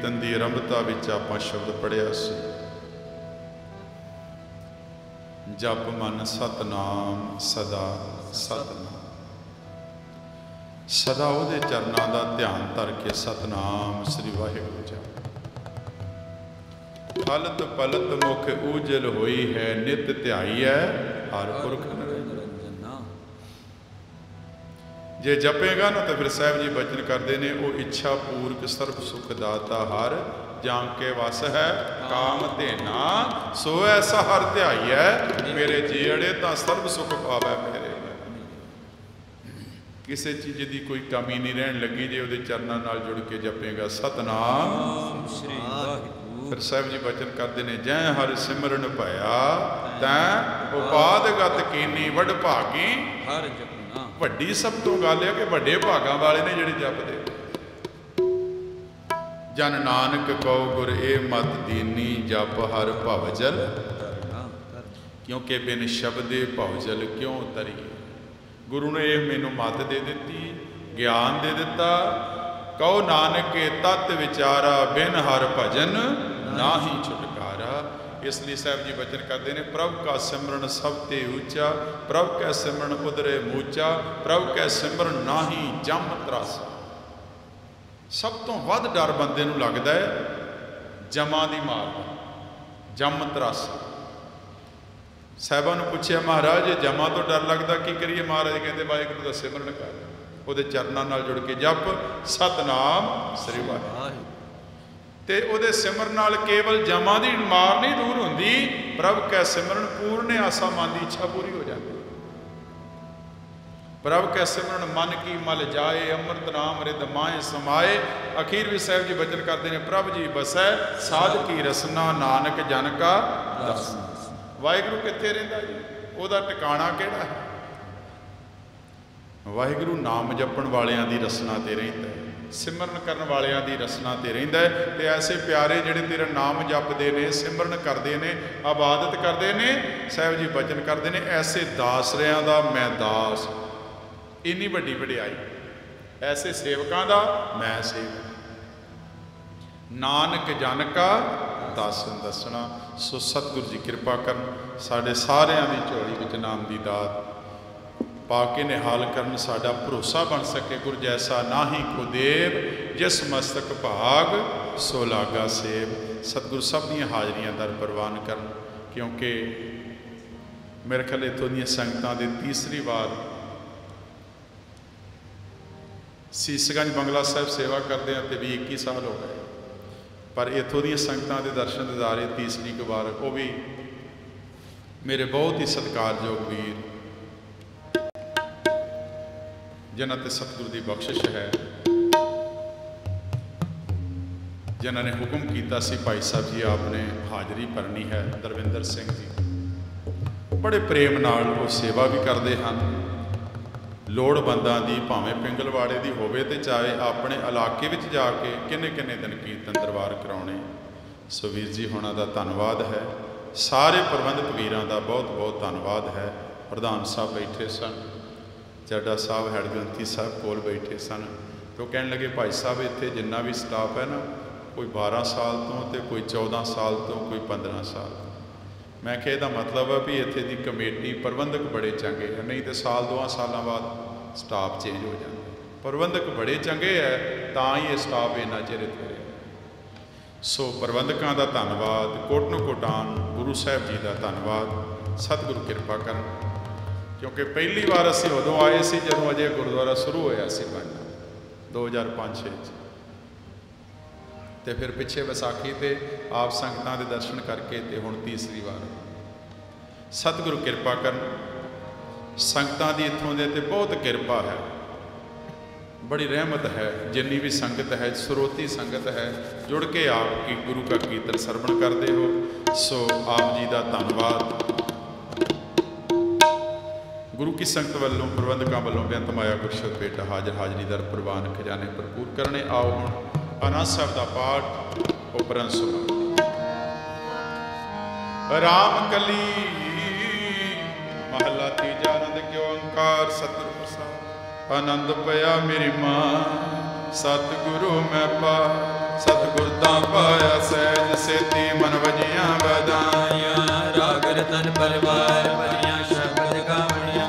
B: ਕੀਰਤਨ ਦੀ ਆਰੰਭਤਾ ਵਿੱਚ ਆਪਾਂ ਸ਼ਬਦ ਪੜ੍ਹਿਆ ਸੀ, ਜਪ ਮਨ ਸਤਨਾਮ ਸਦਾ ਸਤਨਾਮ। ਸਦਾ ਉਹਦੇ ਚਰਨਾਂ ਦਾ ਧਿਆਨ ਧਰ ਕੇ ਸਤਨਾਮ ਸ੍ਰੀ ਵਾਹਿਗੁਰੂ ਜਪ। ਫਲਤ ਪਲਤ ਮੁਖ ਊਜਲ ਹੋਈ ਹੈ, ਨਿਤ ਧਿਆਈ ਹੈ ਹਰ ਪੁਰਖ ਨਿਰੰਜਨਾ। ਜੇ ਜਪੇਗਾ ਨਾ ਤਾਂ ਫਿਰ ਸਾਹਿਬ ਜੀ ਬਚਨ ਕਰਦੇ ਨੇ, ਉਹ ਇੱਛਾ ਪੂਰਕ ਸਰਬ ਸੁਖ ਦਾਤਾ ਹਰ, ਜਾਂ ਕੇ ਵਸ ਹੈ ਕਾਮ ਧੇਨਾ, ਸੋ ਐਸਾ ਹਰ ਧਿਆਈ ਹੈ ਮੇਰੇ ਜੀੜੇ ਤਾਂ ਸਰਬ ਸੁਖ ਪਾਵੈ ਮੇਰੇ। ਕਿਸੇ ਚੀਜ਼ ਦੀ ਕੋਈ ਕਮੀ ਨਹੀਂ ਰਹਿਣ ਲੱਗੀ ਜੇ ਉਹਦੇ ਚਰਨਾਂ ਨਾਲ ਜੁੜ ਕੇ ਜਪੇਗਾ ਸਤਨਾਮ ਸ੍ਰੀ ਵਾਹਿਗੁਰੂ। ਫਿਰ ਸਾਹਿਬ ਜੀ ਬਚਨ ਕਰਦੇ ਨੇ, ਜੈ ਹਰਿ ਸਿਮਰਨ ਭਇਆ ਤੈਂ ਉਪਾਦਗਤ ਕੀਨੀ ਵਡ ਭਾਗੀ
D: ਹਰ ਜਪਨਾ।
B: ਵੱਡੀ ਸਭ ਤੋਂ ਗੱਲ ਹੈ ਕਿ ਵੱਡੇ ਭਾਗਾਂ ਵਾਲੇ ਨੇ ਜਿਹੜੇ ਜਪਦੇ। ਜਨ ਨਾਨਕ ਕਉ ਗੁਰ ਏ ਮਤ ਦੀਨੀ, ਜਪ ਹਰ ਭਵਜਲ ਕਿਉਂਕਿ ਬਿਨ ਸ਼ਬਦੇ ਭਵਜਲ ਕਿਉਂ ਤਰੀਏ। ਗੁਰੂ ਨੇ ਇਹ ਮੈਨੂੰ ਮੱਤ ਦੇ ਦਿੱਤੀ, ਗਿਆਨ ਦੇ ਦਿੱਤਾ, ਕਉ ਨਾਨਕੇ ਤਤ ਵਿਚਾਰਾ, ਬਿਨ ਹਰ ਭਜਨ ਨਾਹੀ ਛੁਟਕਾਰਾ। ਇਸ ਲਈ ਸਾਹਿਬ ਜੀ ਬਚਨ ਕਰਦੇ ਨੇ, ਪ੍ਰਭ ਕਾ ਸਿਮਰਨ ਸਭ ਤੇ ਉੱਚਾ, ਪ੍ਰਭ ਕੈ ਸਿਮਰਨ ਉਦਰੇ ਮੂਚਾ, ਪ੍ਰਭ ਕੈ ਸਿਮਰਨ ਨਾਹੀ ਜਮ ਤਰਾਸਾ। ਸਭ ਤੋਂ ਵੱਧ ਡਰ ਬੰਦੇ ਨੂੰ ਲੱਗਦਾ ਹੈ ਜਮਾਂ ਦੀ ਮਾਰ ਦਾ, ਜਮ ਤਰਾਸਾ। ਸਾਹਿਬਾਂ ਨੂੰ ਪੁੱਛਿਆ, ਮਹਾਰਾਜ ਜੇ ਜਮਾਂ ਤੋਂ ਡਰ ਲੱਗਦਾ ਕੀ ਕਰੀਏ? ਮਹਾਰਾਜ ਕਹਿੰਦੇ ਵਾਹਿਗੁਰੂ ਦਾ ਸਿਮਰਨ ਕਰ, ਉਹਦੇ ਚਰਨਾਂ ਨਾਲ ਜੁੜ ਕੇ ਜਪ ਸਤਨਾਮ ਸ੍ਰੀ ਵਾਹਿਗੁਰੂ। ਤੇ ਉਹਦੇ ਸਿਮਰਨ ਨਾਲ ਕੇਵਲ ਜਮਾਂ ਦੀ ਮਾਰ ਨਹੀਂ ਦੂਰ ਹੁੰਦੀ, ਪ੍ਰਭ ਕੈ ਸਿਮਰਨ ਪੂਰਨ ਆਸਾ ਮਨ ਦੀ ਇੱਛਾ ਪੂਰੀ ਹੋ ਜਾਂਦੀ। ਪ੍ਰਭ ਕੈ ਸਿਮਰਨ ਮਨ ਕੀ ਮਲ ਜਾਏ, ਅੰਮ੍ਰਿਤ ਨਾਮ ਰਿਦ ਮਾਏ ਸਮਾਏ। ਅਖੀਰ ਵੀ ਸਾਹਿਬ ਜੀ ਬਚਨ ਕਰਦੇ ਨੇ, ਪ੍ਰਭ ਜੀ ਬਸੈ ਸਾਧ ਕੀ ਰਸਨਾ, ਨਾਨਕ ਜਨ ਕਾ ਦਸ। ਵਾਹਿਗੁਰੂ ਕਿੱਥੇ ਰਹਿੰਦਾ ਜੀ? ਉਹਦਾ ਟਿਕਾਣਾ ਕਿਹੜਾ ਹੈ? ਵਾਹਿਗੁਰੂ ਨਾਮ ਜਪਣ ਵਾਲਿਆਂ ਦੀ ਰਸਨਾ ਤੇ ਰਹਿੰਦਾ ਹੈ, ਸਿਮਰਨ ਕਰਨ ਵਾਲਿਆਂ ਦੀ ਰਸਨਾ ਤੇ ਰਹਿੰਦਾ ਹੈ। ਤੇ ਐਸੇ ਪਿਆਰੇ ਜਿਹੜੇ ਤੇਰਾ ਨਾਮ ਜਪਦੇ ਨੇ, ਸਿਮਰਨ ਕਰਦੇ ਨੇ, ਇਬਾਦਤ ਕਰਦੇ ਨੇ, ਸਾਹਿਬ ਜੀ ਬਚਨ ਕਰਦੇ ਨੇ, ਐਸੇ ਦਾਸਰਿਆਂ ਦਾ ਮੈਂ ਦਾਸ। ਇੰਨੀ ਵੱਡੀ ਵਡਿਆਈ ਐਸੇ ਸੇਵਕਾਂ ਦਾ ਮੈਂ ਸੇਵਕ। ਨਾਨਕ ਜਨ ਕਾ ਦਾਸਨ ਦੱਸਣਾ। ਸੋ ਸਤਿਗੁਰੂ ਜੀ ਕਿਰਪਾ ਕਰਨ, ਸਾਡੇ ਸਾਰਿਆਂ ਦੀ ਝੋਲੀ ਵਿੱਚ ਨਾਮ ਦੀ ਦਾਤ ਪਾ ਕੇ ਨਿਹਾਲ ਕਰਨ, ਸਾਡਾ ਭਰੋਸਾ ਬਣ ਸਕੇ। ਗੁਰ ਜੈਸਾ ਨਾਹੀ ਕੋ ਦੇਵ, ਜਿਸ ਮਸਤਕ ਭਾਗ ਸੋ ਲਾਗਾ ਸੇਵ। ਸਤਿਗੁਰੂ ਸਭ ਦੀਆਂ ਹਾਜ਼ਰੀਆਂ ਦਰ ਪ੍ਰਵਾਨ ਕਰਨ, ਕਿਉਂਕਿ ਮੇਰੇ ਖਿਆਲ ਇੱਥੋਂ ਦੀਆਂ ਸੰਗਤਾਂ ਦੇ ਤੀਸਰੀ ਵਾਰ ਸੀਸਗੰਜ ਬੰਗਲਾ ਸਾਹਿਬ ਸੇਵਾ ਕਰਦੇ ਹਾਂ ਤੇ 20-21 ਸਾਲ ਹੋ ਗਏ, ਪਰ ਇੱਥੋਂ ਦੀਆਂ ਸੰਗਤਾਂ ਦੇ ਦਰਸ਼ਨ ਦਿਦਾਰੇ ਤੀਸਰੀ ਕੁ ਵਾਰ। ਉਹ ਵੀ ਮੇਰੇ ਬਹੁਤ ਹੀ ਸਤਿਕਾਰਯੋਗ ਵੀਰ, ਜਿਨ੍ਹਾਂ ਤੇ ਸਤਿਗੁਰੂ ਦੀ ਬਖਸ਼ਿਸ਼ ਹੈ, ਜਿਨ੍ਹਾਂ ਨੇ ਹੁਕਮ ਕੀਤਾ ਸੀ ਭਾਈ ਸਾਹਿਬ ਜੀ ਆਪ ਨੇ ਹਾਜ਼ਰੀ ਭਰਨੀ ਹੈ। ਦਰਵਿੰਦਰ ਸਿੰਘ ਜੀ ਬੜੇ ਪ੍ਰੇਮ ਨਾਲ ਉਹ ਸੇਵਾ ਵੀ ਕਰਦੇ ਹਨ। ਲੋੜਵੰਦਾਂ ਦੀ ਭਾਵੇਂ ਪਿੰਗਲਵਾੜੇ ਦੀ ਹੋਵੇ ਤੇ ਚਾਹੇ ਆਪਣੇ ਇਲਾਕੇ ਵਿੱਚ ਜਾ ਕੇ ਕਿੰਨੇ ਦਿਨ ਕੀਰਤਨ ਦਰਬਾਰ ਕਰਾਉਣੇ। ਸੋ ਵੀਰ ਜੀ ਹੋਣਾ ਦਾ ਧੰਨਵਾਦ ਹੈ, ਸਾਰੇ ਪ੍ਰਬੰਧਕ ਵੀਰਾਂ ਦਾ ਬਹੁਤ ਧੰਨਵਾਦ ਹੈ। ਪ੍ਰਧਾਨ ਸਾਹਿਬ ਬੈਠੇ ਸਨ, ਚੱਡਾ ਸਾਹਿਬ ਹੈਡ ਗ੍ਰੰਥੀ ਸਾਹਿਬ ਕੋਲ ਬੈਠੇ ਸਨ, ਤੇ ਉਹ ਕਹਿਣ ਲੱਗੇ ਭਾਈ ਸਾਹਿਬ ਇੱਥੇ ਜਿੰਨਾ ਵੀ ਸਟਾਫ ਹੈ ਨਾ, ਕੋਈ 12 ਸਾਲ ਤੋਂ ਤੇ ਕੋਈ 14 ਸਾਲ ਤੋਂ, ਕੋਈ 15 ਸਾਲ। ਮੈਂ ਕਿਹਾ ਇਹਦਾ ਮਤਲਬ ਹੈ ਵੀ ਇੱਥੇ ਦੀ ਕਮੇਟੀ ਪ੍ਰਬੰਧਕ ਬੜੇ ਚੰਗੇ ਹੈ, ਨਹੀਂ ਤੇ ਸਾਲ 2 ਸਾਲਾਂ ਬਾਅਦ ਸਟਾਫ ਚੇਂਜ ਹੋ ਜਾਂਦਾ। ਪ੍ਰਬੰਧਕ ਬੜੇ ਚੰਗੇ ਹੈ ਤਾਂ ਹੀ ਇਹ ਸਟਾਫ ਇੰਨਾ ਚਿਰ ਇੱਥੇ ਰਿਹਾ। ਸੋ ਪ੍ਰਬੰਧਕਾਂ ਦਾ ਧੰਨਵਾਦ, ਕੋਟਨੋ ਕੋਟਾਨ ਗੁਰੂ ਸਾਹਿਬ ਜੀ ਦਾ ਧੰਨਵਾਦ। ਸਤਿਗੁਰੂ ਕਿਰਪਾ ਕਰਨ, ਕਿਉਂਕਿ ਪਹਿਲੀ ਵਾਰ ਅਸੀਂ ਉਦੋਂ ਆਏ ਸੀ ਜਦੋਂ ਅਜੇ ਗੁਰਦੁਆਰਾ ਸ਼ੁਰੂ ਹੋਇਆ ਸੀ ਬਣਨਾ 2005-6 'ਚ, ਤੇ ਫਿਰ ਪਿੱਛੇ ਵਿਸਾਖੀ ਤੇ ਆਪ ਸੰਗਤਾਂ ਦੇ ਦਰਸ਼ਨ ਕਰਕੇ ਤੇ ਹੁਣ ਤੀਸਰੀ ਵਾਰ। ਸਤਿਗੁਰੂ ਕਿਰਪਾ ਕਰਨ, ਸੰਗਤਾਂ ਦੀ ਇੱਥੋਂ ਦੇ ਤੇ ਬਹੁਤ ਕਿਰਪਾ ਹੈ, ਬੜੀ ਰਹਿਮਤ ਹੈ। ਜਿੰਨੀ ਵੀ ਸੰਗਤ ਹੈ, ਸਰੋਤੀ ਸੰਗਤ ਹੈ, ਜੁੜ ਕੇ ਆਪ ਕੀ ਗੁਰੂ ਦਾ ਕੀਰਤਨ ਸਰਵਣ ਕਰਦੇ ਹੋ। ਸੋ ਆਪ ਜੀ ਦਾ ਧੰਨਵਾਦ। ਗੁਰੂ ਕੀ ਸੰਗਤ ਵੱਲੋਂ, ਪ੍ਰਬੰਧਕਾਂ ਵੱਲੋਂ ਬੇਅੰਤ ਮਾਇਆ ਗੁਰਸ਼ਤ ਭੇਟਾ ਹਾਜ਼ਰ ਹਾਜ਼ਰੀ ਦਰ ਪ੍ਰਵਾਨ ਖਜ਼ਾਨੇ ਭਰਪੂਰ ਕਰਨੇ। ਆਓ ਹੁਣ ਆਨੰਦ ਸਾਹਿਬ ਦਾ ਪਾਠ ਉਪਰੰਤ ਸੁਣੋ। ਰਾਮ ਕਲੀ ਮਹਲਾ ਤੀਜਾ, ਆਨੰਦ ਕਿਉ ਓੰਕਾਰ ਸਤਿਗੁਰ ਪ੍ਰਸਾਦਿ। ਆਨੰਦ ਪਿਆ ਮੇਰੀ ਮਾਂ, ਸਤਿਗੁਰੂ ਮੈਂ ਪਾ ਸਤਿਗੁਰ ਤਾਂ ਪਾਇਆ ਸਹਿਜ ਸੇਤੀ ਮਨ ਵਜੀਆਂ ਵਧਾਈਆਂ।
C: ਰਾਗ ਰਤਨ ਪਰਵਾਰ ਭਰੀਆਂ ਸ਼ਬਦ ਗਾਵਣੀਆਂ।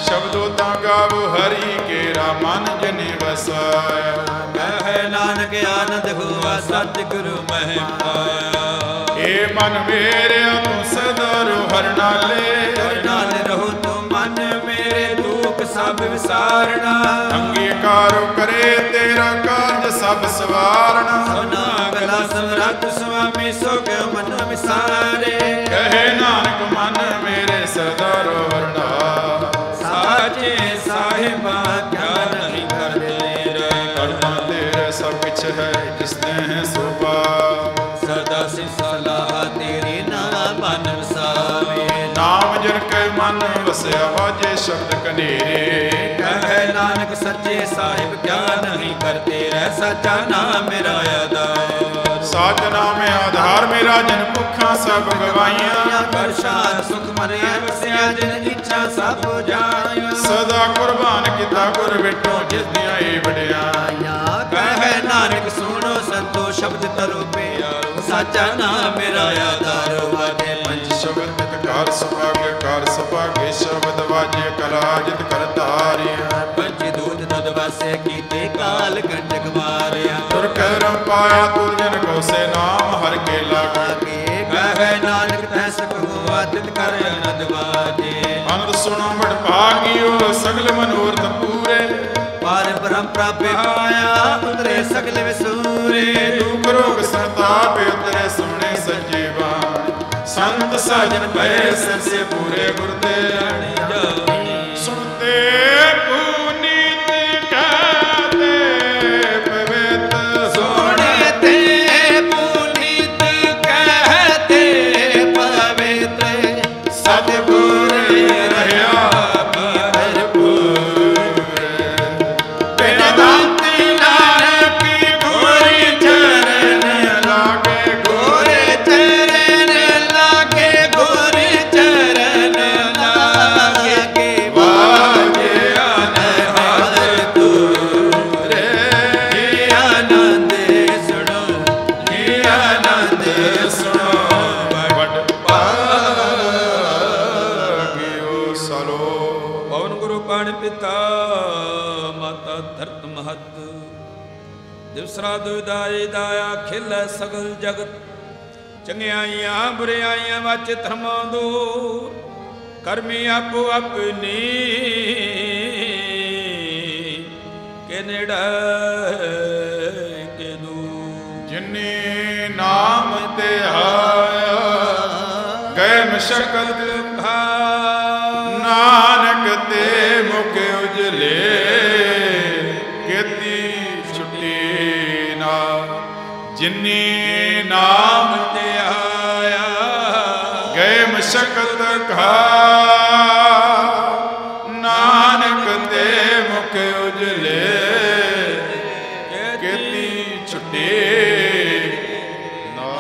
B: ਸ਼ਬਦੋ ਤਾਂ ਗਾਵੋ ਹਰੀ ਕੇਰਾ ਮਨ ਜਨੇ ਵਸਾਇਆ।
C: ਕਹੈ ਨਾਨਕ ਆਨੰਦ ਹੋਆ ਸਤਿਗੁਰੂ ਮਹਿ ਪਾਇਆ।
B: ਏ ਮਨ ਮੇਰਿਆ ਤੂੰ ਸਦਾ ਰੋ ਹਰ ਨਾਲੇ।
C: ਹਰ ਨਾਲ ਰਹੋ ਤੂੰ ਮਨ ਮੇਰੇ ਦੁਖ ਸਭ ਵਿਸਾਰਣਾ।
B: ਅੰਗੀਕਾਰੋ ਕਰੇ ਤੇਰਾ ਕਾਰਜ ਸਭ ਸਵਾਰਣਾ।
C: ਸੋਨਾ ਗਲਾ ਸਮਰੱਥ ਸੁਆਮੀ ਸੋ ਕਿਉ ਮਨ ਵਿਸਾਰੇ।
B: ਕਹੇ ਨਾਨਕ ਮਨ ਮੇਰੇ ਸਦਾ ਰੋ ਹਰ ਨਾਲੇ।
C: ਸਾਚੇ ਸਾਹਿਬਾ ਕਿਆ ਨਹੀਂ ਕਰਦੇ ਰਹਿ।
B: ਕਰਤਾ ਤੇਰੇ ਸਭ ਕਿਛ ਹੈ ਜਿਸ ਨੇ ਹੈ ਸੋਭਾ।
C: ਸਦਾ ਸਿ ਸਲਾਹ ਤੇਰੀ ਨਾਮ ਮਨ ਵਸਾਵੇ।
B: ਨਾਮ ਜਨ ਕੇ ਮਨ ਵਸਿਆ ਵਾਜੇ ਸ਼ਬਦ ਕਨੇਰੇ।
C: ਕਹੈ ਨਾਨਕ ਸੱਚੇ ਸਾਹਿਬ ਕਿਆ ਨਹੀਂ ਕਰਤੇ ਰਹਿ। ਸੱਚਾ ਨਾਮ ਮੇਰਾ ਆਧਾਰ।
B: ਸਾਚ ਨਾਮ ਆਧਾਰ ਮੇਰਾ ਜਨ ਭੁੱਖਾਂ ਸਭ ਗਵਾਈਆਂ।
C: ਪ੍ਰਸਾਦ ਸੁਖ ਮਨ ਵਸਿਆ ਜਿਨ ਇੱਛਾ ਸਭ ਜਾਣਿਆ।
B: ਸਦਾ ਕੁਰਬਾਨ ਕੀਤਾ ਗੁਰ ਵਿਟੋ ਜਿਸ ਦੀਆਂ ਏ ਵਡਿਆਈਆਂ।
C: ਕਹੈ ਨਾਨਕ ਸੁਣੋ ਸੰਤੋ ਸ਼ਬਦ ਤਰੋ ਪਿਆਰੋ। ਸਾਚਾ ਨਾਮ ਮੇਰਾ ਆਧਾਰ ਵਾਜੇ ਪੰਜ
B: ਸ਼ਬਦ ਕਾਰ ਸੁਭਾਗੇ ਕਾਰ ਸੁਭਾਗੇ ਸ਼ਬਦ ਵਾਜੇ ਕਰਾਜਿਤ ਕਰਤਾਰਿਆ।
C: ਪੰਜ ਦੂਤ ਤਦ ਵਾਸੇ ਕੀਤੇ ਕਾਲ ਕੰਟਕ ਮਾਰਿਆ।
B: ਤੁਰ ਕਰਮ ਪਾਇਆ ਤੁਰ ਜਨ ਕੋ ਸੇ ਨਾਮ ਹਰ ਕੇ ਲਾਗੇ।
C: ਕਹੈ ਨਾਨਕ ਤੈ ਸੁਖ ਹੋਆ ਤਿਤ ਕਰ ਆਨੰਦ ਵਾਜੇ।
B: ਅਨੰਦ ਸੁਣੋ ਬੜ ਭਾਗਿਓ ਸਗਲ ਮਨੋਰਥ ਪੂਰੇ।
C: ਪਾਰ ਬ੍ਰਹਮ ਪ੍ਰਾਪੇ ਪਾਇਆ ਉਤਰੇ ਸਗਲ ਵਿਸੂਰੇ।
B: ਦੁਖ ਰੋਗ ਸੰਤਾਪ ਉਤਰੇ ਸੁਣੇ ਸੱਚੇ ਬਾਣੀ। ਸੰਤ ਸਾਜਨ ਭਏ ਸਰਸੇ ਪੂਰੇ ਗੁਰਦੇ ਸੁਣਤੇ ਪੁਨੀਤ ਕਹਤੇ ਪਵਿੱਤ।
C: ਸੁਣਤੇ ਪੁਨੀਤ ਕਹਤੇ ਪਵਿੱਤ।
B: ਸਤਿਗੁਰ ਰਹਿਆ ਭਰਪੂਰ। ਬਿਨ ਦਾਤ ਨਾਨਕ ਗੁਰ ਚਰਨ ਲਾਗੇ।
C: ਗੁਰ ਚਰਨ ਲਾਗੇ ਗੁਰ ਚਰਨ ਲਾਗੇ।
B: ਵਾਜੇ ਆਨੰਦ
C: ਤੂਰੇ ਆਨੰਦ ਸੁਣੋ
B: ਆਨੰਦ ਸੁਣੋ ਵਡ ਭਾਗਿਓ ਸਲੋ।
D: ਪਵਨ ਗੁਰੂ ਪਾਣ ਪਿਤਾ ਮਾਤਾ ਧਰਤ ਮਹਤ। ਦਿਵਸਰਾ ਦੁਦਾਈ ਦਾਇਆ ਖਿਲ ਸਗਲ ਜਗਤ। ਚੰਗਿਆਈਆਂ ਬੁਰਿਆਈਆਂ ਵਾਚ ਧਰਮਾਂ ਦੂਰ। ਕਰਮੀ ਆਪੋ ਆਪਣੀ ਕੇ ਨੇੜੇ ਕੇ ਦੂਰ।
B: ਜਿਨੇ ਨਾਮ ਤੇ ਆਇਆ ਗਏ ਮਸ਼ਕਤ ਨਾਨਕ ਤੇ ਮੁਖ ਉਜਲੇ। ਕੀਤੀ ਛੁੱਟੀ ਨਾ ਜਿਨੇ ਨਾਮ
D: ਤੇ ਆਇਆ
B: ਗਏ ਮਸ਼ਕਤ ਕਾ ਨਾਨਕ ਤੇ ਮੁਖ ਉਜਲੇ। ਕੀਤੀ ਛੁੱਟੀ ਨਾ।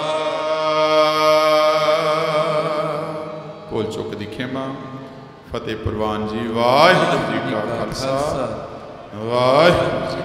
B: ਭੁੱਲ ਚੁੱਕ ਦੀ ਖਿਮਾ। ਫਤਿਹ ਪ੍ਰਵਾਨ ਜੀ। ਵਾਹਿਗੁਰੂ ਜੀ ਕਾ ਖਾਲਸਾ ਵਾਹਿਗੁਰੂ ਜੀ